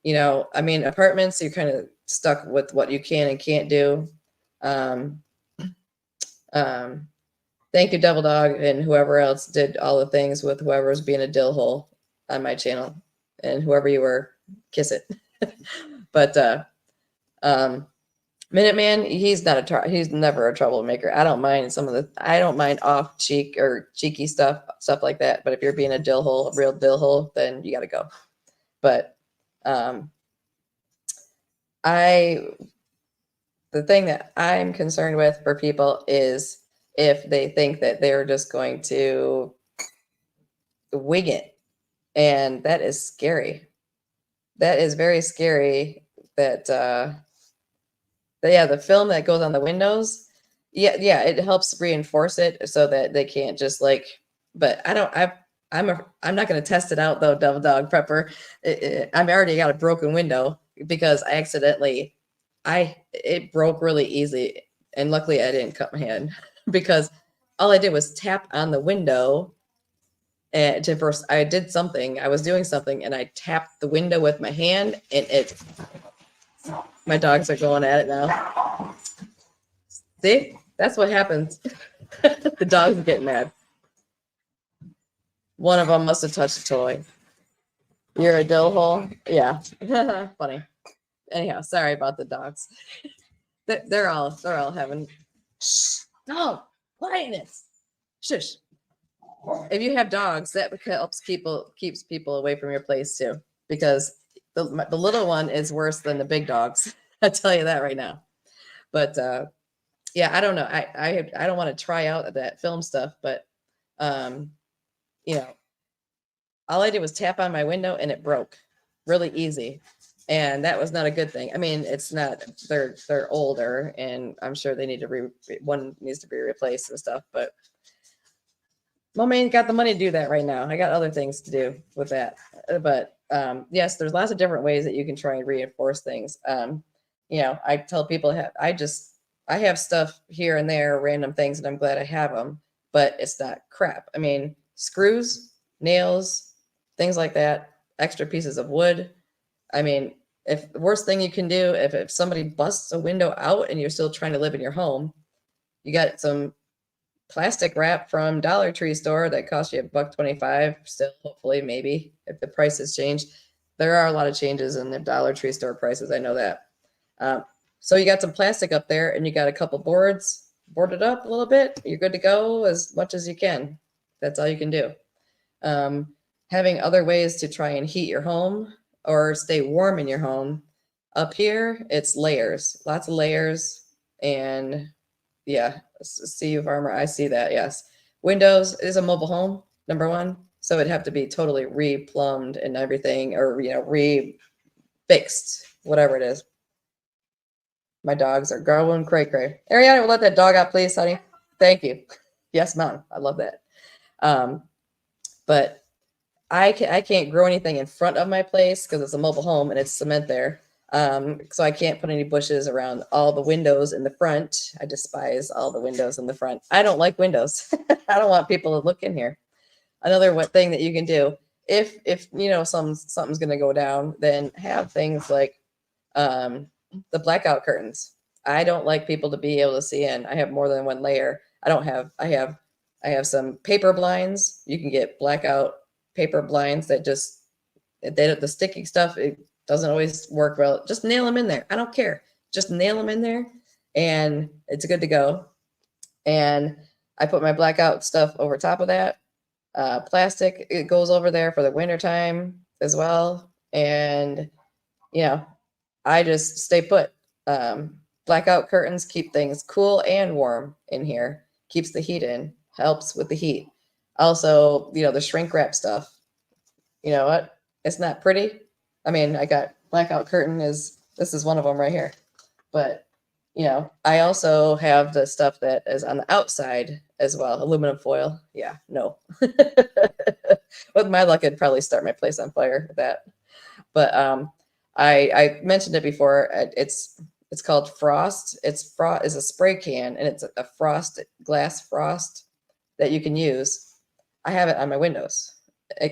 apartments, you're kind of stuck with what you can and can't do. Thank you, Devil Dog, and whoever else did all the things with whoever's being a dill hole on my channel, and whoever you were, kiss it. But Minuteman, he's never a troublemaker. I don't mind off cheek or cheeky stuff like that. But if you're being a real dill hole, then you got to go. But the thing that I'm concerned with for people is if they think that they're just going to wing it. And that is scary. That is very scary that, the film that goes on the windows, it helps reinforce it so that they can't just but I'm not going to test it out though, Devil Dog Prepper. I'm already got a broken window because I accidentally, it broke really easy. And luckily I didn't cut my hand because all I did was tap on the window. And I was doing something and I tapped the window with my hand and my dogs are going at it now. See, that's what happens. The dogs get mad. One of them must have touched a toy. You're a dill hole? Yeah. Funny. Anyhow, sorry about the dogs. They're all having, shh, no, quietness. Shush. If you have dogs, that helps keeps people away from your place too, because the little one is worse than the big dogs. I'll tell you that right now. But yeah, I don't know. I don't want to try out that film stuff, but um, you know, all I did was tap on my window and it broke really easy. And that was not a good thing. I mean, it's not, they're older and I'm sure they need to one needs to be replaced and stuff, but mom ain't got the money to do that right now. I got other things to do with that. But yes, there's lots of different ways that you can try and reinforce things. I tell people I have stuff here and there, random things, and I'm glad I have them, but it's not crap. I mean, screws, nails, things like that, extra pieces of wood. I mean, if the worst thing you can do, if somebody busts a window out and you're still trying to live in your home, you got some plastic wrap from Dollar Tree store that cost you $1.25. Still, hopefully, maybe if the prices change. There are a lot of changes in the Dollar Tree store prices. I know that. So you got some plastic up there, and you got a couple boards boarded up a little bit. You're good to go as much as you can. That's all you can do. Having other ways to try and heat your home or stay warm in your home. Up here, it's layers, lots of layers, and yeah, see you farmer. I see that. Yes. Windows is a mobile home, number one. So it'd have to be totally re-plumbed and everything, or re-fixed, whatever it is. My dogs are going cray cray. Ariana, will let that dog out, please, honey. Thank you. Yes, mom. I love that. But I can't grow anything in front of my place because it's a mobile home and it's cement there. So I can't put any bushes around all the windows in the front. I despise all the windows in the front. I don't like windows. I don't want people to look in here. Another thing that you can do if something's going to go down, then have things like the blackout curtains. I don't like people to be able to see in. I have more than one layer. I have some paper blinds. You can get blackout paper blinds that just the sticky stuff, it doesn't always work well. Just nail them in there. I don't care. Just nail them in there and it's good to go. And I put my blackout stuff over top of that. Plastic, it goes over there for the winter time as well. And I just stay put. Blackout curtains keep things cool and warm in here. Keeps the heat in. Helps with the heat. Also, the shrink wrap stuff. You know what? It's not pretty. I mean, I got blackout curtain this is one of them right here. But, I also have the stuff that is on the outside as well. Aluminum foil. Yeah, no. With my luck, I'd probably start my place on fire with that. But I mentioned it before. It's called Frost. It's a spray can, and it's a glass frost that you can use. I have it on my windows.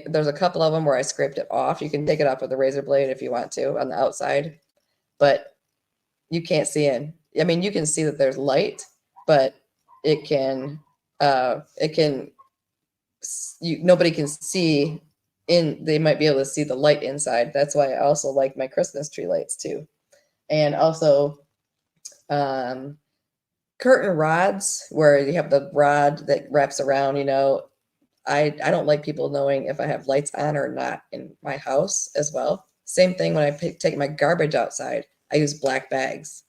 There's a couple of them where I scraped it off. You can take it off with a razor blade if you want to on the outside, but you can't see in. I mean, you can see that there's light, but nobody can see in. They might be able to see the light inside. That's why I also like my Christmas tree lights too. And also curtain rods where you have the rod that wraps around, I don't like people knowing if I have lights on or not in my house as well. Same thing when I take my garbage outside. I use black bags.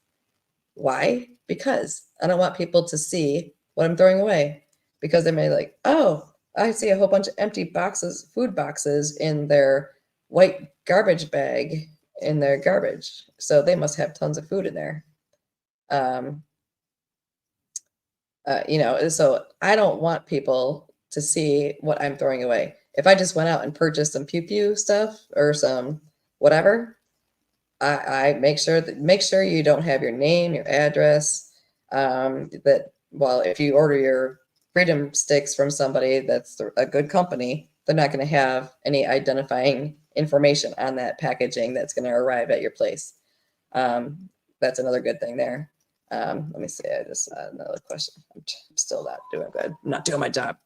Why? Because I don't want people to see what I'm throwing away. Because they may like, oh, I see a whole bunch of empty boxes, food boxes in their white garbage bag in their garbage. So they must have tons of food in there. So I don't want people to see what I'm throwing away. If I just went out and purchased some pew stuff or some whatever, I make sure you don't have your name, your address. If you order your Freedom Sticks from somebody that's a good company, they're not going to have any identifying information on that packaging that's going to arrive at your place. That's another good thing there. Let me see. I just another question. I'm still not doing good. I'm not doing my job.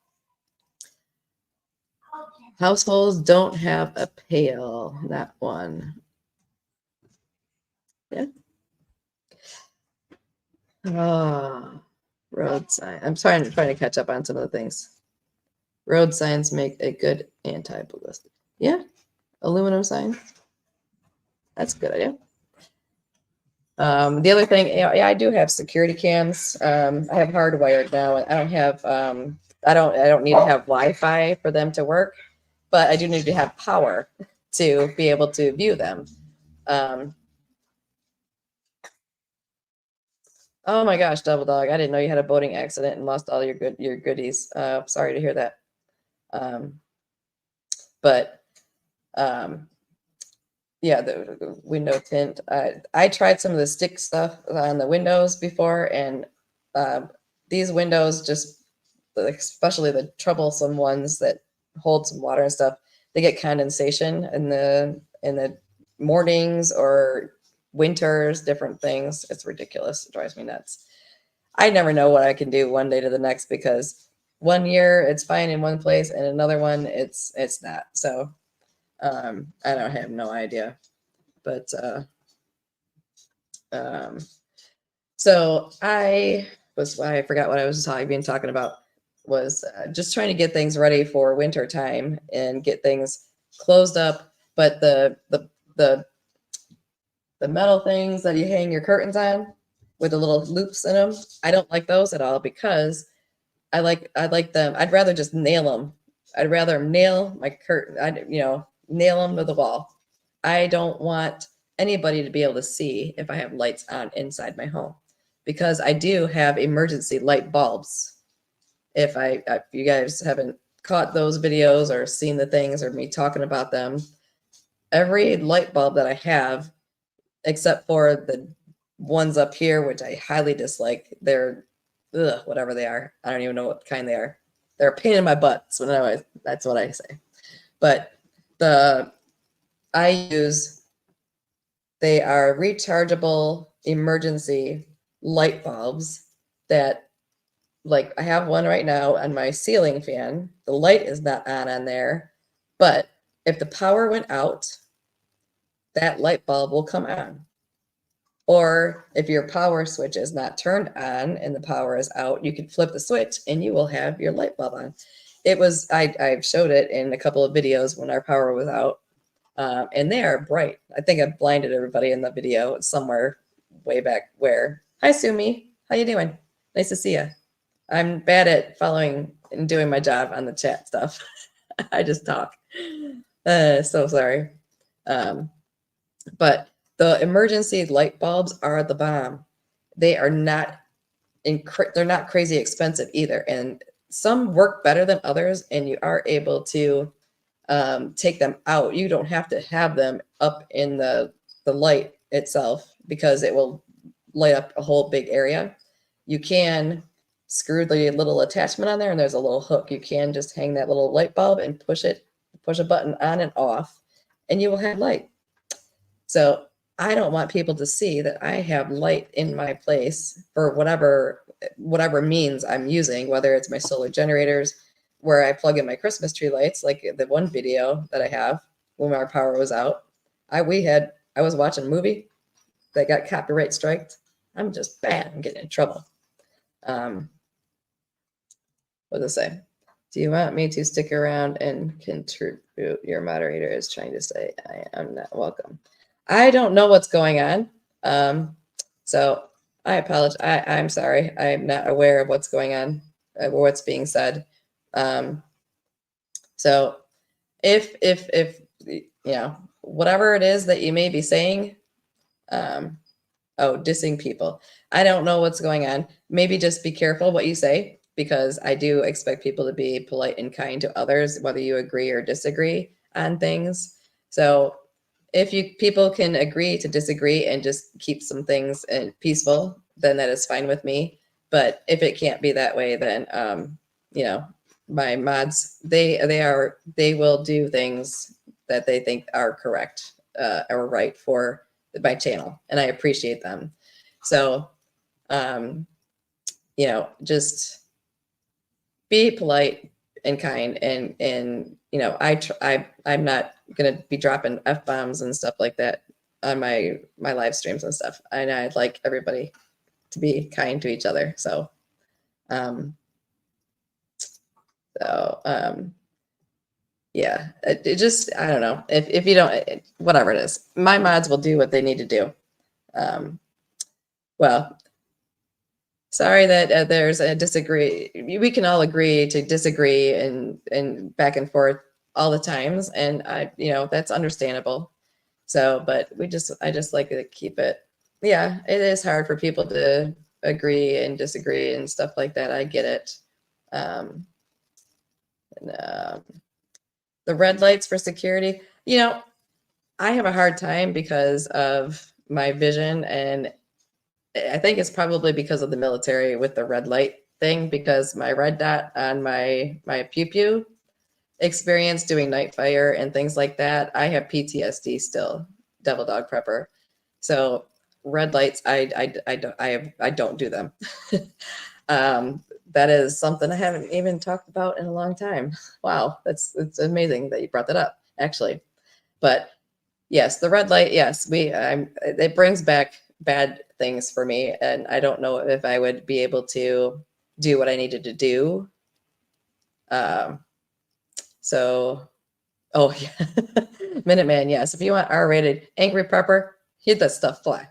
Households don't have a pail. That one. Yeah. Road sign. I'm trying to catch up on some of the things. Road signs make a good anti-ballistic. Yeah. Aluminum sign. That's a good idea. The other thing, yeah, I do have security cams. I have hardwired now. I don't have, I don't need to have Wi-Fi for them to work, but I do need to have power to be able to view them. Um, oh my gosh, Double Dog! I didn't know you had a boating accident and lost all your goodies. Sorry to hear that. Um, but um, yeah, the window tint. I tried some of the stick stuff on the windows before, and um, these windows just, especially the troublesome ones that hold some water and stuff, they get condensation in the mornings or winters, different things. It's ridiculous. It drives me nuts. I never know what I can do one day to the next because one year it's fine in one place and another one it's not. So I don't have no idea. But um, so I forgot what I was talking about was just trying to get things ready for winter time and get things closed up. But the metal things that you hang your curtains on with the little loops in them, I don't like those at all because I like them. I'd rather just nail them. I'd rather nail my curtain. Nail them to the wall. I don't want anybody to be able to see if I have lights on inside my home because I do have emergency light bulbs. If you guys haven't caught those videos or seen the things or me talking about them, every light bulb that I have, except for the ones up here, which I highly dislike, they're whatever they are. I don't even know what kind they are. They're a pain in my butt. So that's what I say. But I use, they are rechargeable emergency light bulbs that, like, I have one right now on my ceiling fan. The light is not on there, but if the power went out, that light bulb will come on. Or if your power switch is not turned on and the power is out, you can flip the switch and you will have your light bulb on. I've showed it in a couple of videos when our power was out, and they are bright. I think I blinded everybody in the video somewhere way back where. Hi, Sumi. How you doing? Nice to see you. I'm bad at following and doing my job on the chat stuff. I just talk. So sorry. But the emergency light bulbs are the bomb. They are not they're not crazy expensive either, and some work better than others. And you are able to take them out. You don't have to have them up in the light itself because it will light up a whole big area. You can screw the little attachment on there, and there's a little hook. You can just hang that little light bulb and push a button on and off, and you will have light. So I don't want people to see that I have light in my place for whatever means I'm using, whether it's my solar generators, where I plug in my Christmas tree lights, like the one video that I have when our power was out. I was watching a movie that got copyright striked. I'm just bad. I'm getting in trouble. What does it say? Do you want me to stick around and contribute? Your moderator is trying to say I am not welcome. I don't know what's going on. So I apologize. I'm sorry. I'm not aware of what's going on, or what's being said. So if whatever it is that you may be saying, dissing people, I don't know what's going on. Maybe just be careful what you say, because I do expect people to be polite and kind to others, whether you agree or disagree on things. So if people can agree to disagree and just keep some things peaceful, then that is fine with me. But if it can't be that way, then my mods, they will do things that they think are correct or right for my channel, and I appreciate them. So just be polite and kind, and I'm not gonna be dropping F-bombs and stuff like that on my live streams and stuff. And I'd like everybody to be kind to each other. So yeah, it just, I don't know, if you don't, whatever it is, my mods will do what they need to do. Well, sorry that there's a disagree. We can all agree to disagree and back and forth all the times, and that's understandable. So, but I just like to keep it. Yeah, it is hard for people to agree and disagree and stuff like that. I get it. Um, and, the red lights for security. I have a hard time because of my vision, and I think it's probably because of the military with the red light thing, because my red dot on my pew pew experience doing night fire and things like that, I have PTSD still, devil dog prepper. So red lights, I don't do them. That is something I haven't even talked about in a long time. Wow, it's amazing that you brought that up, actually. But yes, the red light, yes, it brings back bad things for me, and I don't know if I would be able to do what I needed to do. So, oh yeah, Minuteman, yes. If you want R-rated angry prepper, he lets stuff fly.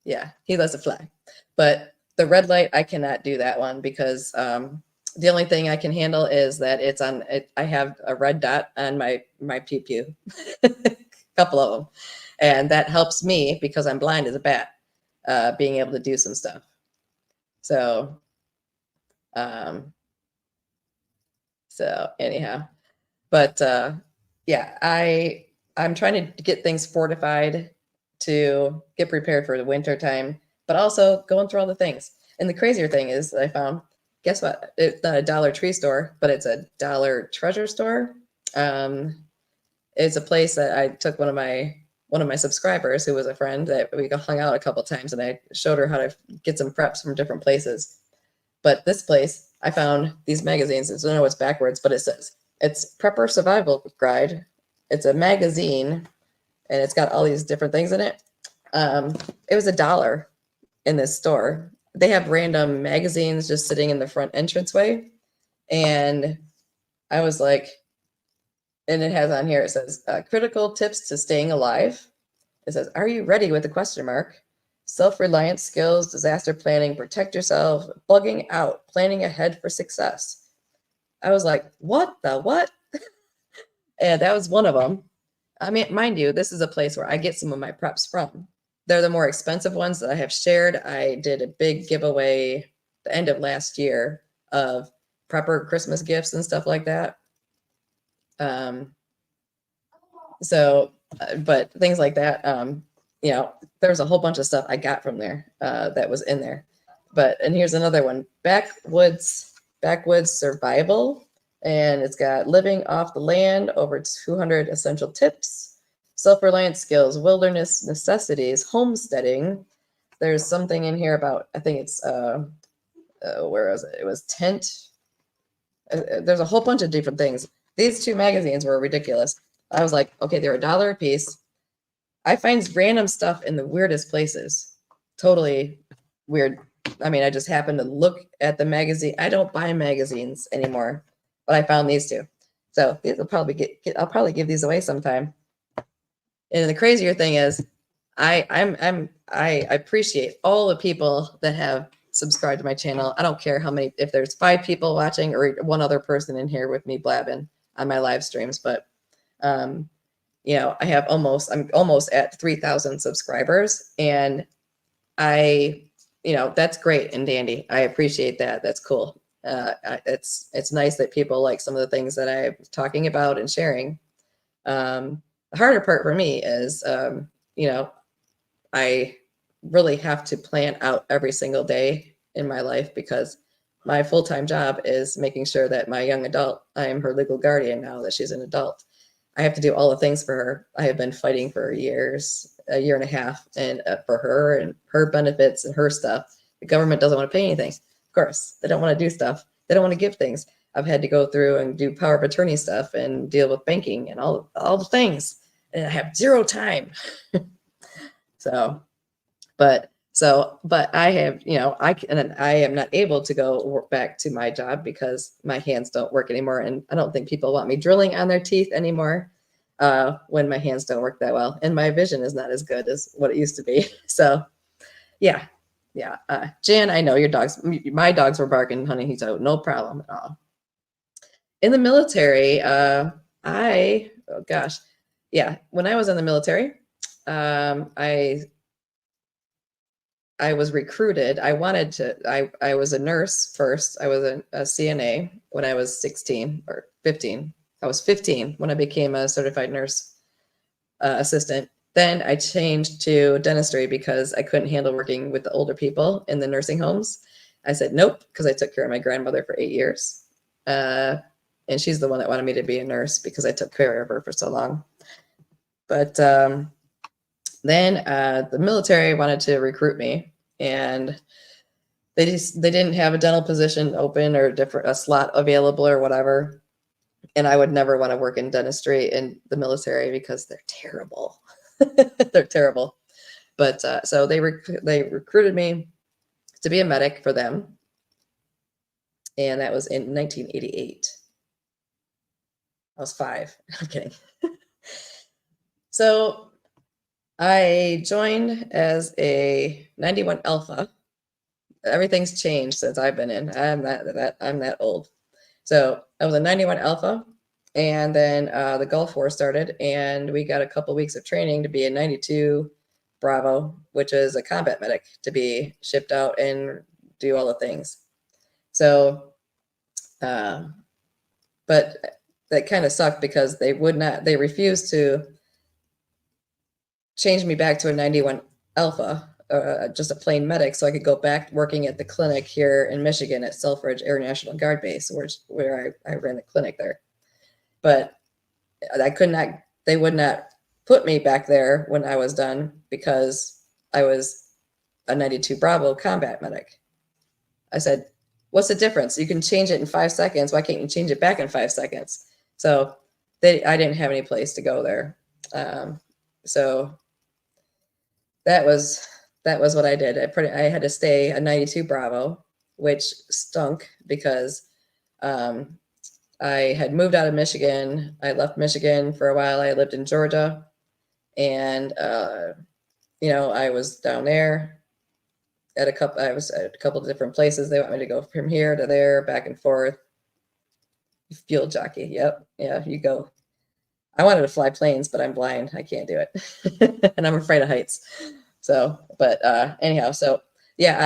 Yeah, he lets it fly. But the red light, I cannot do that one because the only thing I can handle is that it's on. I have a red dot on my pew pew, a couple of them, and that helps me because I'm blind as a bat, being able to do some stuff. So, anyhow, but yeah, I'm trying to get things fortified to get prepared for the winter time, but also going through all the things. And the crazier thing is I found, guess what? It's not a Dollar Tree store, but it's a Dollar Treasure store. It's a place that I took one of my subscribers who was a friend that we hung out a couple times, and I showed her how to get some preps from different places. But this place, I found these magazines. I don't know what's backwards, but it says it's Prepper Survival Guide. It's a magazine, and it's got all these different things in it. It was $1 in this store. They have random magazines just sitting in the front entranceway, and I was like, and it has on here, it says critical tips to staying alive. It says, are you ready with a question mark? Self-reliance skills, disaster planning, protect yourself, bugging out, planning ahead for success. I was like, what the what? And that was one of them. I mean, mind you, this is a place where I get some of my preps from. They're the more expensive ones that I have shared. I did a big giveaway the end of last year of prepper Christmas gifts and stuff like that. But things like that, there's a whole bunch of stuff I got from there that was in there. And here's another one, backwoods survival. And it's got living off the land, over 200 essential tips, self-reliance skills, wilderness necessities, homesteading. There's something in here about, I think it's, where was it? It was tent. There's a whole bunch of different things. These two magazines were ridiculous. I was like, okay, they're $1 a piece. I find random stuff in the weirdest places. Totally weird. I mean, I just happened to look at the magazine. I don't buy magazines anymore, but I found these two. So these will probably I'll probably give these away sometime. And the crazier thing is, I appreciate all the people that have subscribed to my channel. I don't care how many, if there's 5 people watching or one other person in here with me blabbing on my live streams, but I'm almost at 3,000 subscribers, and that's great and dandy. I appreciate that. That's cool. It's nice that people like some of the things that I'm talking about and sharing. The harder part for me is, I really have to plan out every single day in my life, because my full-time job is making sure that my young adult, I am her legal guardian now that she's an adult. I have to do all the things for her. I have been fighting for years, a year and a half, and for her and her benefits and her stuff. The government doesn't want to pay anything. Of course, they don't want to do stuff. They don't want to give things. I've had to go through and do power of attorney stuff and deal with banking and all the things, and I have zero time. But I have, I am not able to go back to my job because my hands don't work anymore. And I don't think people want me drilling on their teeth anymore when my hands don't work that well. And my vision is not as good as what it used to be. So, Yeah. Yeah. Jan, I know your dogs, my dogs were barking, honey. So no problem at all. In the military, oh gosh. Yeah. When I was in the military, um, I, I was recruited. I was a nurse first. I was a CNA when I was 16 or 15. I was 15 when I became a certified nurse assistant. Then I changed to dentistry because I couldn't handle working with the older people in the nursing homes. I said nope because I took care of my grandmother for 8 years. Uh, and she's the one that wanted me to be a nurse because I took care of her for so long. But then the military wanted to recruit me, and they didn't have a dental position open or a slot available or whatever. And I would never want to work in dentistry in the military because they're terrible. They're terrible. But so they recruited me to be a medic for them, and that was in 1988. I was 5. I'm kidding. So I joined as a 91 Alpha. Everything's changed since I've been in. I'm that old. So I was a 91 Alpha, and then the Gulf War started, and we got a couple weeks of training to be a 92 Bravo, which is a combat medic, to be shipped out and do all the things. So, but that kind of sucked because they refused to change me back to a 91 Alpha, just a plain medic, so I could go back working at the clinic here in Michigan at Selfridge Air National Guard Base, where I ran the clinic there. But they would not put me back there when I was done because I was a 92 Bravo combat medic. I said, what's the difference? You can change it in 5 seconds. Why can't you change it back in 5 seconds? So I didn't have any place to go there. So that was what I did. I had to stay a 92 Bravo, which stunk because I had moved out of Michigan. I left Michigan for a while. I lived in Georgia, and I was down there I was at a couple of different places. They want me to go from here to there, back and forth. Fuel jockey. Yep. Yeah, you go. I wanted to fly planes, but I'm blind. I can't do it. And I'm afraid of heights. So, but anyhow, so yeah,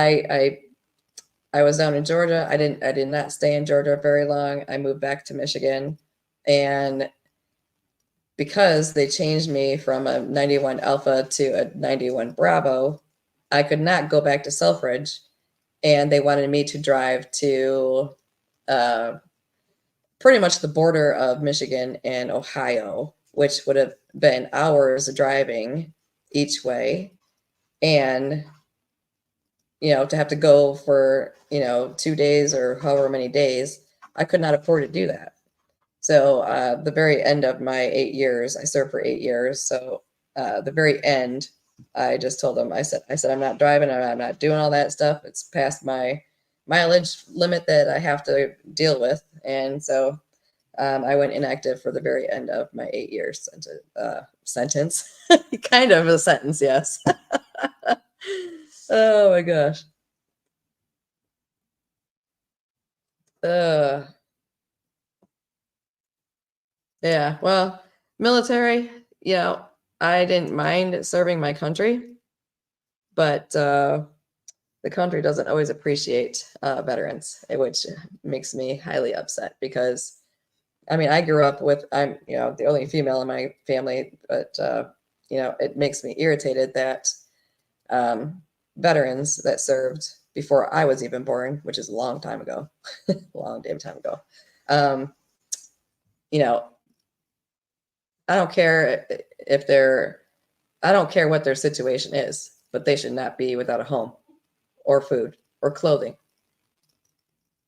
I was down in Georgia. I did not stay in Georgia very long. I moved back to Michigan, and because they changed me from a 91 Alpha to a 91 Bravo, I could not go back to Selfridge, and they wanted me to drive to pretty much the border of Michigan and Ohio, which would have been hours of driving each way. And, to have to go for, 2 days or however many days, I could not afford to do that. So the very end of my 8 years, I served for 8 years. So the very end, I just told them, I said, I'm not driving. I'm not doing all that stuff. It's past my mileage limit that I have to deal with. And so I went inactive for the very end of my 8 years sentence. Kind of a sentence, yes. Oh my gosh. Yeah, well, military, I didn't mind serving my country, but the country doesn't always appreciate veterans, which makes me highly upset because, I mean, I grew up I'm, the only female in my family, but, it makes me irritated that veterans that served before I was even born, which is a long time ago, long damn time ago, I don't care I don't care what their situation is, but they should not be without a home or food or clothing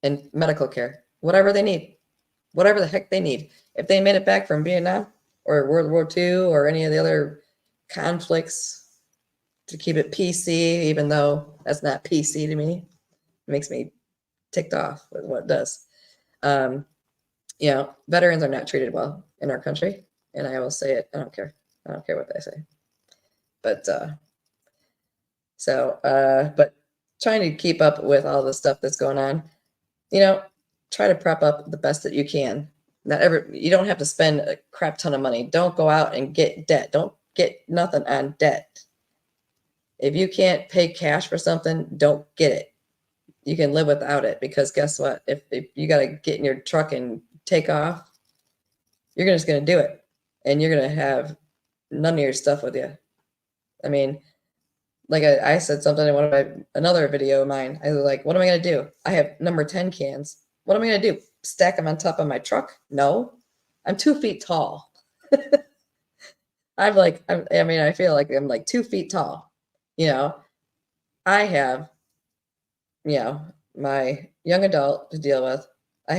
and medical care, whatever they need, whatever the heck they need. If they made it back from Vietnam or World War II or any of the other conflicts, to keep it PC, even though that's not PC to me, it makes me ticked off with what it does. Veterans are not treated well in our country, and I will say it. I don't care. I don't care what they say. But So, but trying to keep up with all the stuff that's going on, you know, try to prep up the best that you can. You don't have to spend a crap ton of money. Don't go out and get debt. Don't get nothing on debt. If you can't pay cash for something, don't get it. You can live without it, because guess what? If you got to get in your truck and take off, you're just going to do it. And you're going to have none of your stuff with you. I mean, like I said something in another video of mine. I was like, what am I going to do? I have number 10 cans. What am I going to do? Stack them on top of my truck? No, I'm 2 feet tall. I feel like I'm like 2 feet tall. I have, my young adult to deal with. I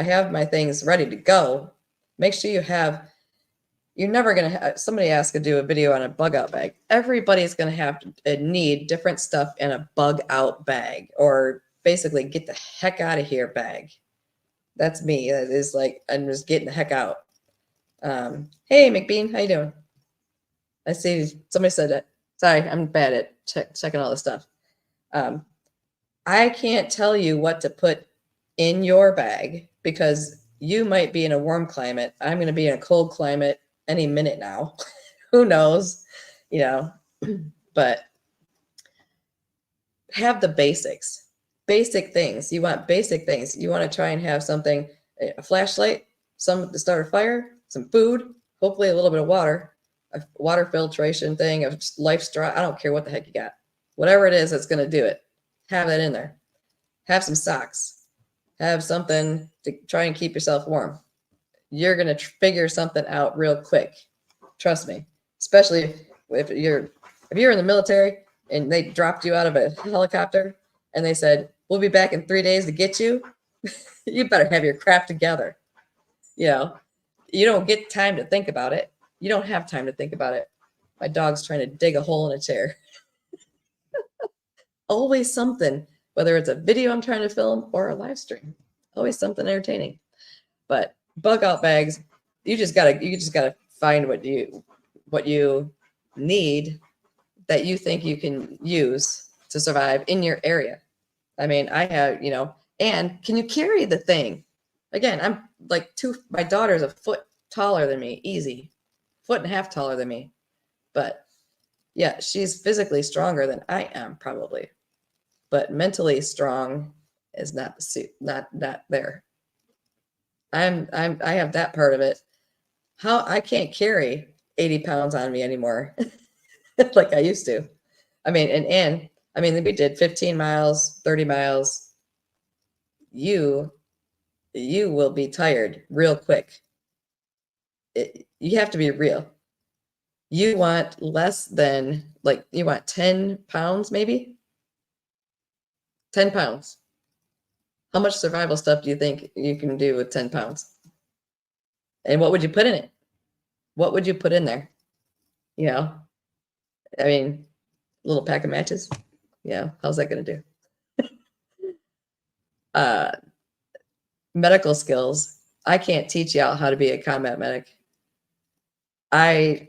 have my things ready to go. Make sure you're never going to have, somebody asked to do a video on a bug out bag. Everybody's going to have to need different stuff in a bug out bag, or basically get the heck out of here bag. That's me. That is like, I'm just getting the heck out. Hey, McBean, how you doing? I see somebody said that. Sorry, I'm bad at checking all this stuff. I can't tell you what to put in your bag, because you might be in a warm climate. I'm going to be in a cold climate any minute now. Who knows? But have the basics. Basic things. You want basic things. You want to try and have something, a flashlight, some to start a fire, some food, hopefully a little bit of water, a water filtration thing, a life straw. I don't care what the heck you got. Whatever it is that's going to do it, have that in there. Have some socks. Have something to try and keep yourself warm. You're going to figure something out real quick. Trust me. Especially if you're in the military and they dropped you out of a helicopter and they said, we'll be back in 3 days to get you. You better have your crap together. You don't get time to think about it. You don't have time to think about it. My dog's trying to dig a hole in a chair. Always something, whether it's a video I'm trying to film or a live stream, always something entertaining. But bug out bags, you just gotta find what you need that you think you can use to survive in your area. I mean, I have, and can you carry the thing? Again, I'm like my daughter's a foot taller than me, easy, 1.5 feet taller than me. But yeah, she's physically stronger than I am probably, but mentally strong is not there. I have that part of it. How I can't carry 80 pounds on me anymore like I used to. I mean, and we did 15 miles, 30 miles. You will be tired real quick. You have to be real. You want less than, you want 10 pounds, maybe 10 pounds. How much survival stuff do you think you can do with 10 pounds? And what would you put in it? What would you put in there? I mean, a little pack of matches. Yeah. How's that going to do? Medical skills. I can't teach y'all how to be a combat medic. I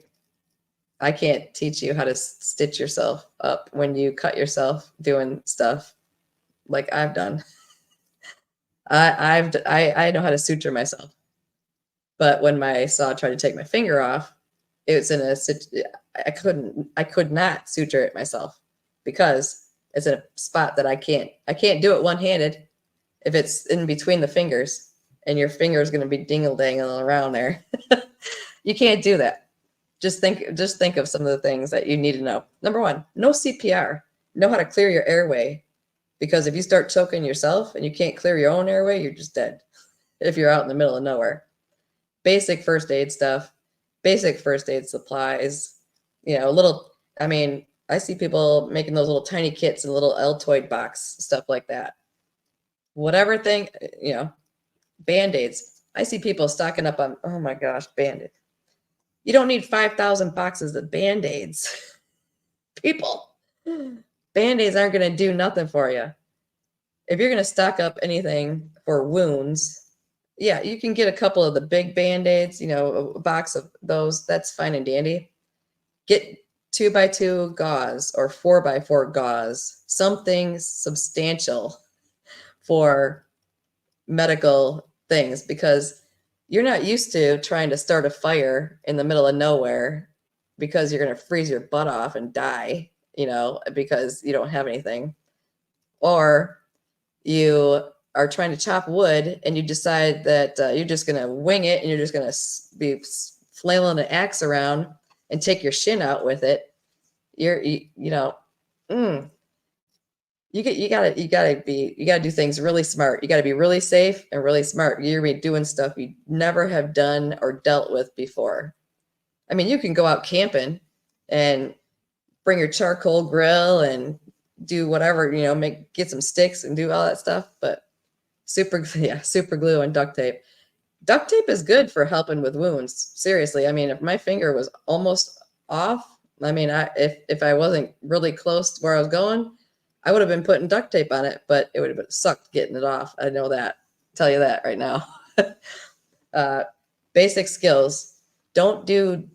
can't teach you how to stitch yourself up when you cut yourself doing stuff like I've done. I know how to suture myself, but when my saw tried to take my finger off, it was I could not suture it myself, because it's in a spot that I can't do it one-handed. If it's in between the fingers and your finger is going to be dingle-dangling around there, you can't do that. Just think of some of the things that you need to know. Number 1, know CPR. Know how to clear your airway, because if you start choking yourself and you can't clear your own airway, you're just dead if you're out in the middle of nowhere. Basic first aid stuff, basic first aid supplies, I see people making those little tiny kits in a little Altoid box, stuff like that. Whatever thing, Band-Aids. I see people stocking up on, oh my gosh, Band-Aid. You don't need 5,000 boxes of Band-Aids. People, Band-Aids aren't going to do nothing for you. If you're going to stock up anything for wounds, yeah, you can get a couple of the big Band-Aids, a box of those. That's fine and dandy. Get 2x2 gauze or 4x4 gauze, something substantial for medical things, because you're not used to trying to start a fire in the middle of nowhere because you're going to freeze your butt off and die, because you don't have anything. Or you are trying to chop wood and you decide that you're just going to wing it and you're just going to be flailing an axe around and take your shin out with it. You gotta do things really smart. You gotta be really safe and really smart. You're gonna be doing stuff you never have done or dealt with before. I mean, you can go out camping and bring your charcoal grill and do whatever, get some sticks and do all that stuff, but super glue and duct tape. Duct tape is good for helping with wounds. Seriously. I mean, if my finger was almost off, if I wasn't really close to where I was going, I would have been putting duct tape on it, but it would have been sucked getting it off. I know that. Tell you that right now. Basic skills. Don't do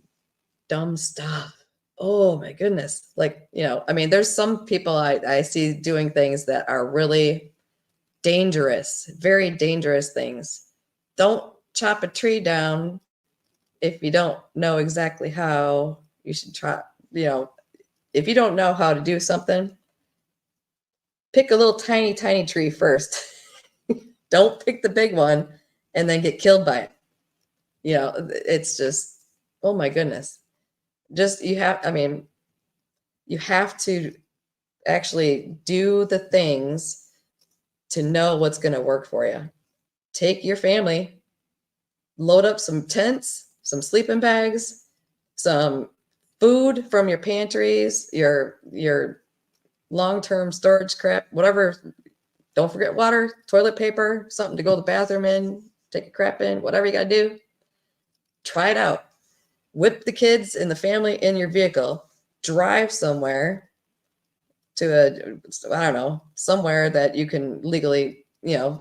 dumb stuff. Oh my goodness. There's some people I see doing things that are really dangerous, very dangerous things. Don't chop a tree down if you don't know exactly how. You should try, if you don't know how to do something, pick a little tiny tree first. Don't pick the big one and then get killed by it. It's just, oh my goodness. You have to actually do the things to know what's going to work for you. Take your family, load up some tents, some sleeping bags, some food from your pantries, your long-term storage crap, whatever. Don't forget water, toilet paper, something to go to the bathroom in, take a crap in, whatever you got to do. Try it out. Whip the kids and the family in your vehicle. Drive somewhere to somewhere that you can legally,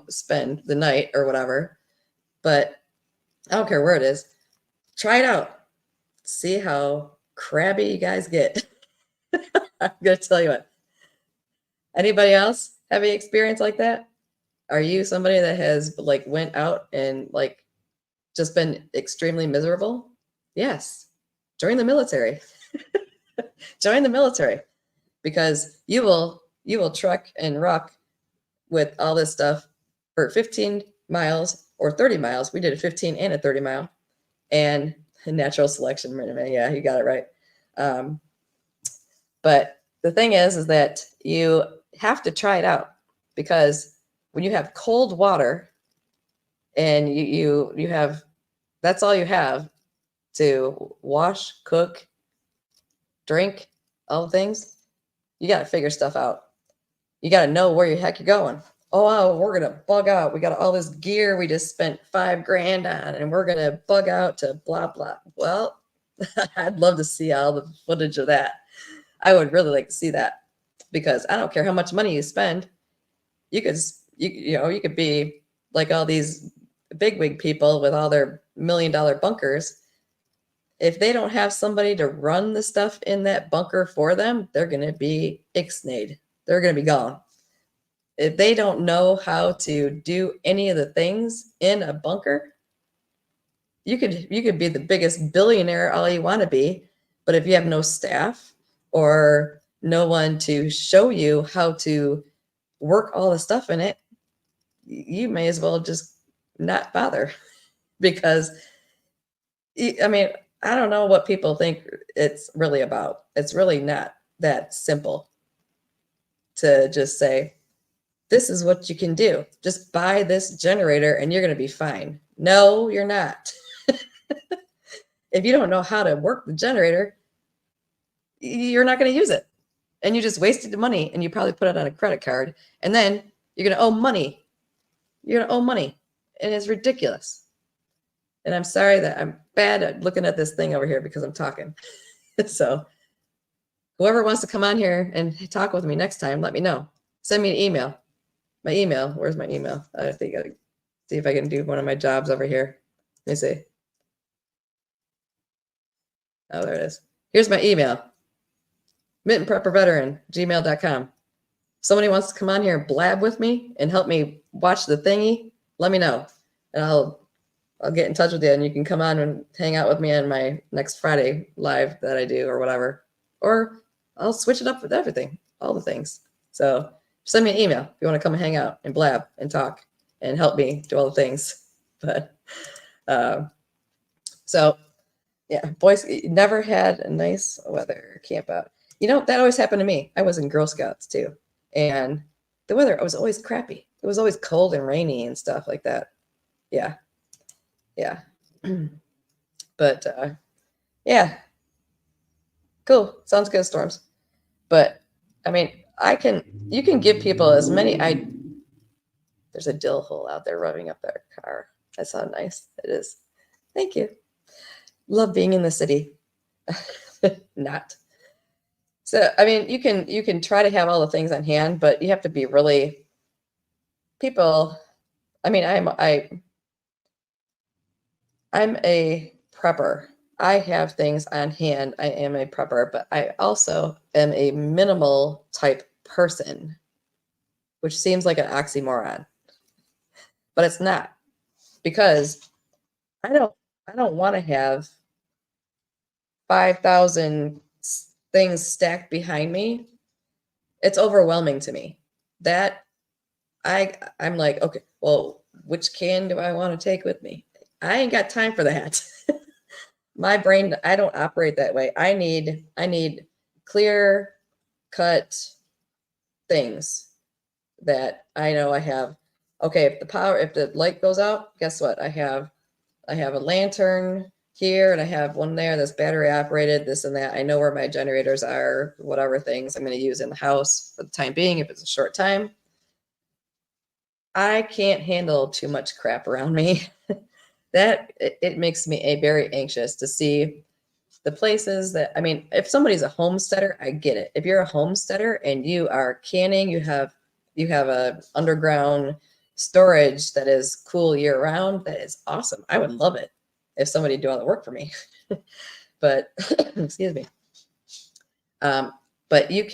spend the night or whatever. But I don't care where it is. Try it out. See how crabby you guys get. I'm going to tell you what. Anybody else have any experience like that? Are you somebody that has went out and just been extremely miserable? Yes. Join the military. Join the military, because you will truck and rock with all this stuff for 15 miles or 30 miles. We did a 15 and a 30 mile, and natural selection. Yeah, you got it right. But the thing is that you have to try it out, because when you have cold water and you have, that's all you have to wash, cook, drink, all the things, you got to figure stuff out. You got to know where the heck you're going. Oh, we're going to bug out. We got all this gear we just spent $5,000 on, and we're going to bug out to blah, blah. Well, I'd love to see all the footage of that. I would really like to see that, because I don't care how much money you spend. You could be like all these bigwig people with all their $1 million bunkers. If they don't have somebody to run the stuff in that bunker for them, they're going to be ixnayed. They're going to be gone. If they don't know how to do any of the things in a bunker, you could be the biggest billionaire all you want to be, but if you have no staff or no one to show you how to work all the stuff in it, you may as well just not bother. Because I don't know what people think it's really about. It's really not that simple to just say, this is what you can do. Just buy this generator and you're going to be fine. No, you're not. If you don't know how to work the generator, you're not going to use it. And you just wasted the money, and you probably put it on a credit card. And then you're going to owe money. You're going to owe money. And it's ridiculous. And I'm sorry that I'm bad at looking at this thing over here because I'm talking. So whoever wants to come on here and talk with me next time, let me know. Send me an email. My email. Where's my email? I think I see if I can do one of my jobs over here. Let me see. Oh, there it is. Here's my email. mittenprepperveteran@gmail.com. Somebody wants to come on here and blab with me and help me watch the thingy, let me know. And I'll get in touch with you, and you can come on and hang out with me on my next Friday live that I do or whatever. Or I'll switch it up with everything, all the things. So send me an email if you want to come and hang out and blab and talk and help me do all the things. But so yeah, boys never had a nice weather camp out. That always happened to me. I was in Girl Scouts too. And the weather was always crappy. It was always cold and rainy and stuff like that. Yeah. Yeah. But yeah. Cool. Sounds good, Storms. But I mean, you can give people as many there's a dill hole out there rubbing up their car. That's how nice it is. Thank you. Love being in the city. Not. So I mean, you can try to have all the things on hand, but you have to be really people. I mean, I'm a prepper. I have things on hand. I am a prepper, but I also am a minimal type person, which seems like an oxymoron, but it's not, because I don't want to have 5,000 things stacked behind me. It's overwhelming to me. That I'm like, okay, well, which can do I want to take with me? I ain't got time for that. My brain, I don't operate that way. I need clear cut things that I know I have. Okay, if the light goes out, guess what? I have a lantern here, and I have one there that's battery operated, this and that. I know where my generators are, whatever things I'm going to use in the house for the time being, if it's a short time. I can't handle too much crap around me. That it makes me very anxious to see the places that, I mean, if somebody's a homesteader, I get it. If you're a homesteader and you are canning, you have a underground storage that is cool year round, that is awesome. I would love it if somebody do all the work for me. But excuse me. But you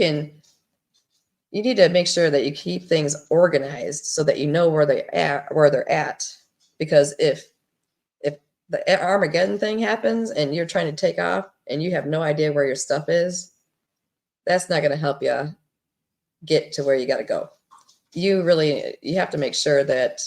need to make sure that you keep things organized so that you know where they're at. Because if the Armageddon thing happens and you're trying to take off and you have no idea where your stuff is, that's not going to help you get to where you got to go. You have to make sure that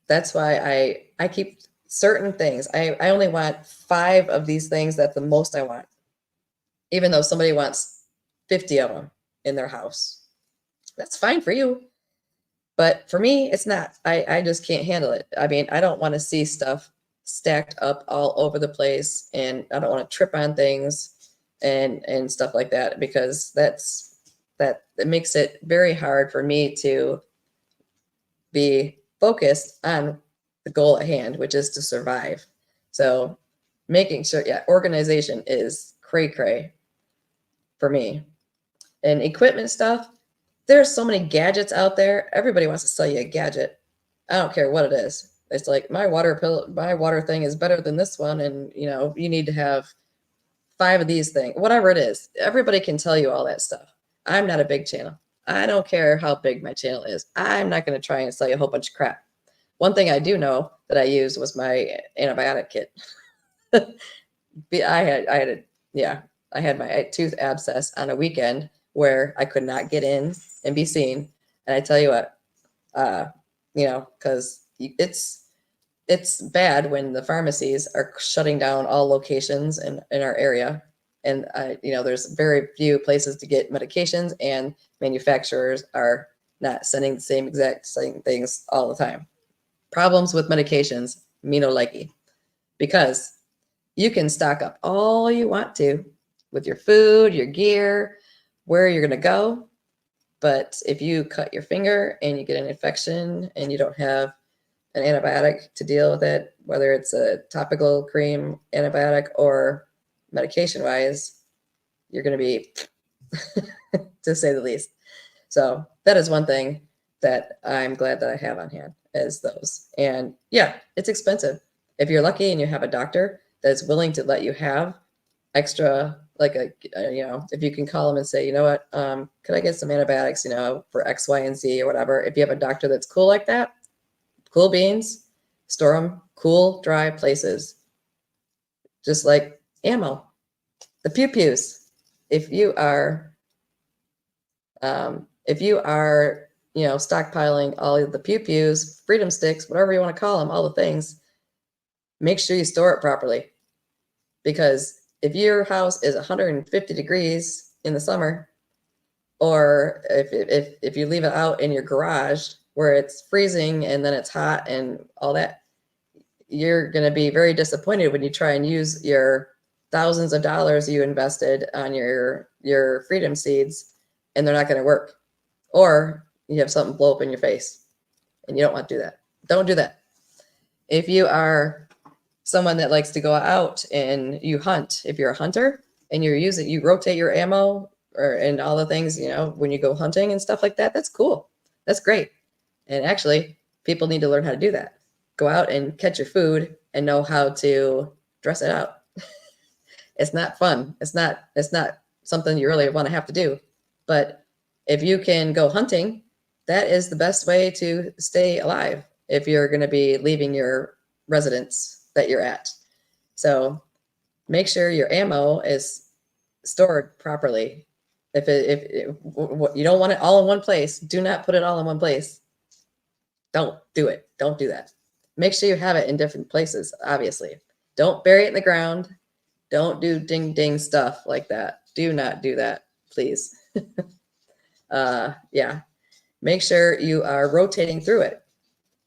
that's why I keep certain things. I only want 5 of these things. That's the most I want. Even though somebody wants 50 of them in their house, that's fine for you. But for me, it's not. I just can't handle it. I mean, I don't want to see stuff stacked up all over the place, and I don't want to trip on things and stuff like that, because it makes it very hard for me to be focused on the goal at hand, which is to survive. So making sure, organization is cray for me. And equipment stuff, there's so many gadgets out there. Everybody wants to sell you a gadget. I don't care what it is. It's like, my water thing is better than this one, and you need to have 5 of these things. Whatever it is, everybody can tell you all that stuff. I'm not a big channel. I don't care how big my channel is. I'm not going to try and sell you a whole bunch of crap. One thing I do know that I used was my antibiotic kit. I had my tooth abscess on a weekend where I could not get in and be seen. And I tell you what, because it's bad when the pharmacies are shutting down all locations in our area. And, there's very few places to get medications, and manufacturers are not sending the same things all the time. Problems with medications, me no likey, because you can stock up all you want to with your food, your gear, where you're going to go. But if you cut your finger and you get an infection and you don't have an antibiotic to deal with it, whether it's a topical cream antibiotic or medication wise, you're going to be, to say the least. So that is one thing that I'm glad that I have on hand, is those. And yeah, it's expensive. If you're lucky and you have a doctor that's willing to let you have extra, like if you can call them and say, you know what, could I get some antibiotics, for X, Y, and Z or whatever. If you have a doctor that's cool like that, cool beans, store them cool, dry places, just like ammo. The pew pews. If you are, stockpiling all of the pew pews, freedom sticks, whatever you want to call them, all the things, make sure you store it properly. Because if your house is 150 degrees in the summer, or if you leave it out in your garage where it's freezing and then it's hot and all that, you're going to be very disappointed when you try and use your thousands of dollars you invested on your freedom seeds and they're not going to work, or you have something blow up in your face, and you don't want to do that. Don't do that. If you are someone that likes to go out and you hunt, if you're a hunter and you rotate your ammo and all the things, when you go hunting and stuff like that, that's cool. That's great. And actually, people need to learn how to do that. Go out and catch your food and know how to dress it out. It's not fun. It's not something you really want to have to do. But if you can go hunting, that is the best way to stay alive if you're going to be leaving your residence that you're at. So make sure your ammo is stored properly. If you don't want it all in one place, do not put it all in one place. Don't do it. Don't do that. Make sure you have it in different places, obviously. Don't bury it in the ground. Don't do ding ding stuff like that. Do not do that, please. Yeah. Make sure you are rotating through it.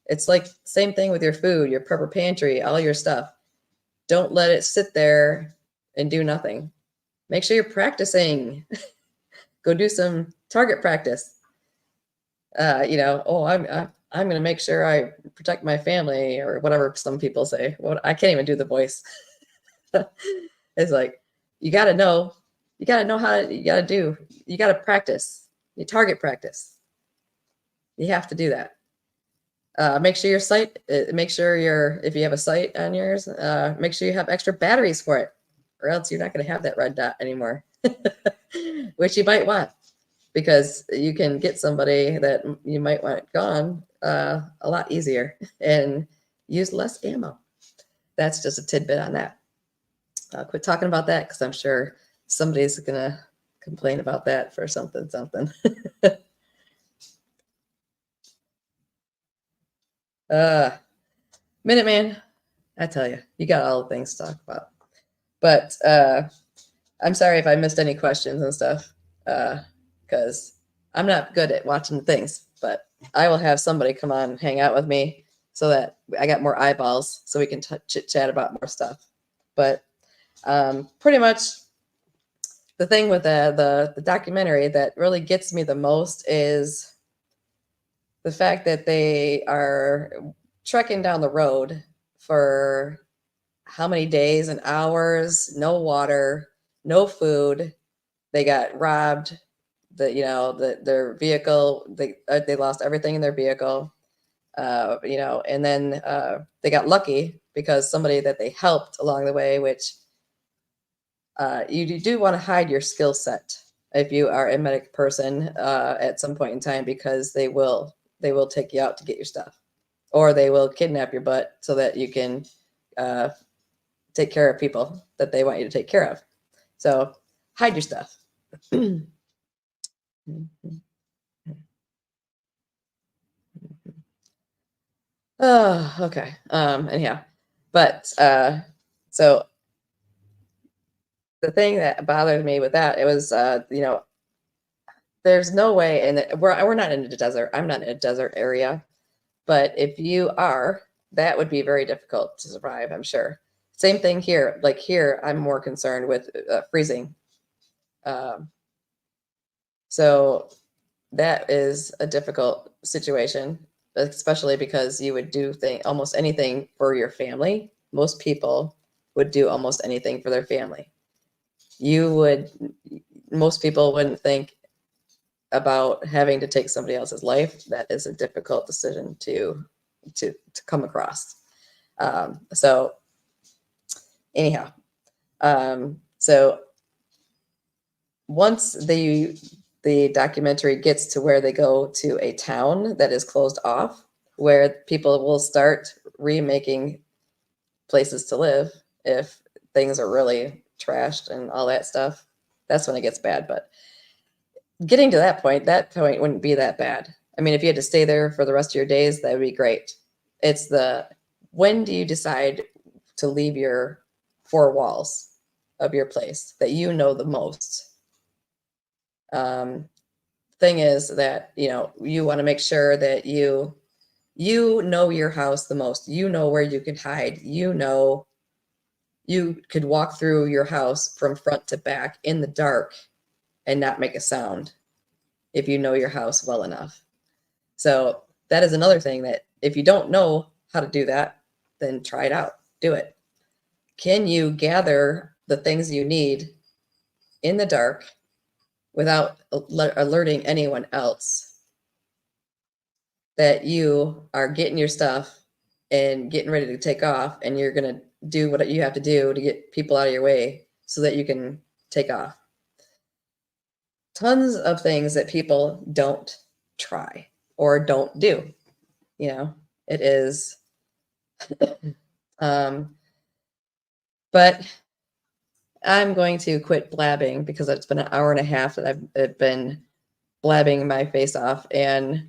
It's like same thing with your food, your prepper pantry, all your stuff. Don't let it sit there and do nothing. Make sure you're practicing. Go do some target practice. I'm going to make sure I protect my family, or whatever some people say. I can't even do the voice. It's like, you got to know how you got to practice. You target practice. You have to do that. Make sure if you have a sight on yours, make sure you have extra batteries for it, or else you're not going to have that red dot anymore, which you might want, because you can get somebody that you might want gone a lot easier and use less ammo. That's just a tidbit on that. I'll quit talking about that because I'm sure somebody's going to complain about that for something. Minuteman, I tell you, you got all the things to talk about. But I'm sorry if I missed any questions and stuff, because I'm not good at watching things, but I will have somebody come on and hang out with me so that I got more eyeballs so we can chit chat about more stuff. But pretty much the thing with the documentary that really gets me the most is the fact that they are trekking down the road for how many days and hours, no water, no food. They got robbed. Their vehicle, they lost everything in their vehicle. And then they got lucky because somebody that they helped along the way, which you do want to hide your skill set if you are a medic person at some point in time, because they will take you out to get your stuff, or they will kidnap your butt so that you can take care of people that they want you to take care of. So hide your stuff. Oh, okay. Anyhow, but so the thing that bothered me with that, it was there's no way, and we're not in a desert. I'm not in a desert area, but if you are, that would be very difficult to survive, I'm sure. Same thing here. Like here, I'm more concerned with freezing. So that is a difficult situation, especially because you would do almost anything for your family. Most people would do almost anything for their family. Most people wouldn't think about having to take somebody else's life. That is a difficult decision to come across. So Anyhow, so once the documentary gets to where they go to a town that is closed off, where people will start remaking places to live if things are really trashed and all that stuff, that's when it gets bad. But getting to that point wouldn't be that bad. I mean, if you had to stay there for the rest of your days, that would be great. It's the when do you decide to leave your four walls of your place that you know the most? Thing is that you want to make sure that you know your house the most. You know where you can hide. You could walk through your house from front to back in the dark and not make a sound if you know your house well enough. So that is another thing that if you don't know how to do that, then try it out. Do it. Can you gather the things you need in the dark without alerting anyone else that you are getting your stuff and getting ready to take off, and you're going to do what you have to do to get people out of your way so that you can take off? Tons of things that people don't try or don't do. It is but I'm going to quit blabbing because it's been an hour and a half that I've been blabbing my face off. And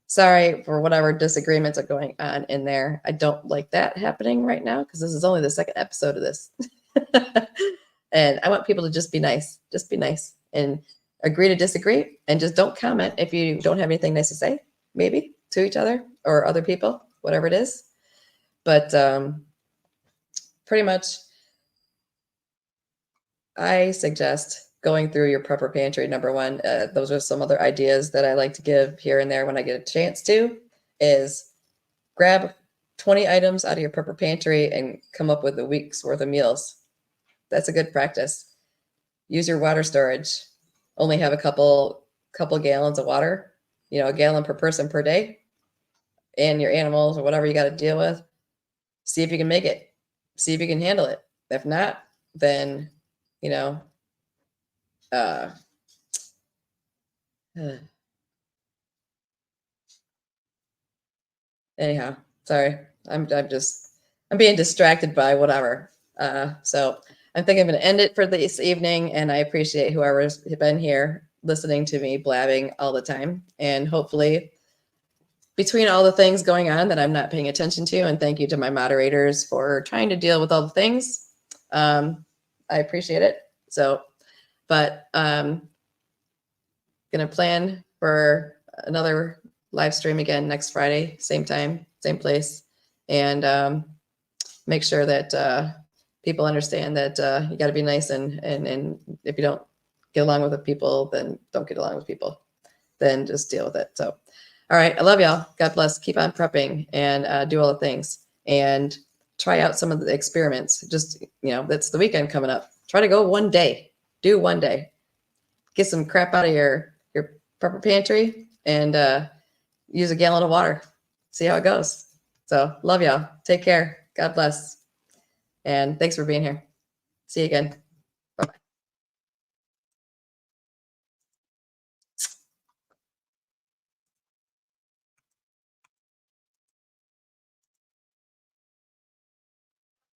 sorry for whatever disagreements are going on in there. I don't like that happening right now because this is only the second episode of this. And I want people to just be nice. Just be nice and agree to disagree, and just don't comment if you don't have anything nice to say, maybe to each other or other people, whatever it is. But pretty much, I suggest going through your prepper pantry. Number one, those are some other ideas that I like to give here and there when I get a chance to, is grab 20 items out of your prepper pantry and come up with a week's worth of meals. That's a good practice. Use your water storage. Only have a couple gallons of water, a gallon per person per day, and your animals or whatever you got to deal with. See if you can make it. See if you can handle it. If not, then anyhow, sorry. I'm being distracted by whatever. So I think I'm going to end it for this evening, and I appreciate whoever's been here listening to me blabbing all the time. And hopefully, between all the things going on that I'm not paying attention to, and thank you to my moderators for trying to deal with all the things. I appreciate it. So, but going to plan for another live stream again next Friday, same time, same place, and make sure that people understand that you got to be nice, and if you don't get along with the people, then don't get along with people. Then just deal with it. So, all right, I love y'all. God bless. Keep on prepping and do all the things, and try out some of the experiments. Just that's the weekend coming up. Try to go one day. Do one day. Get some crap out of your prepper pantry and use a gallon of water. See how it goes. So love y'all. Take care. God bless. And thanks for being here. See you again.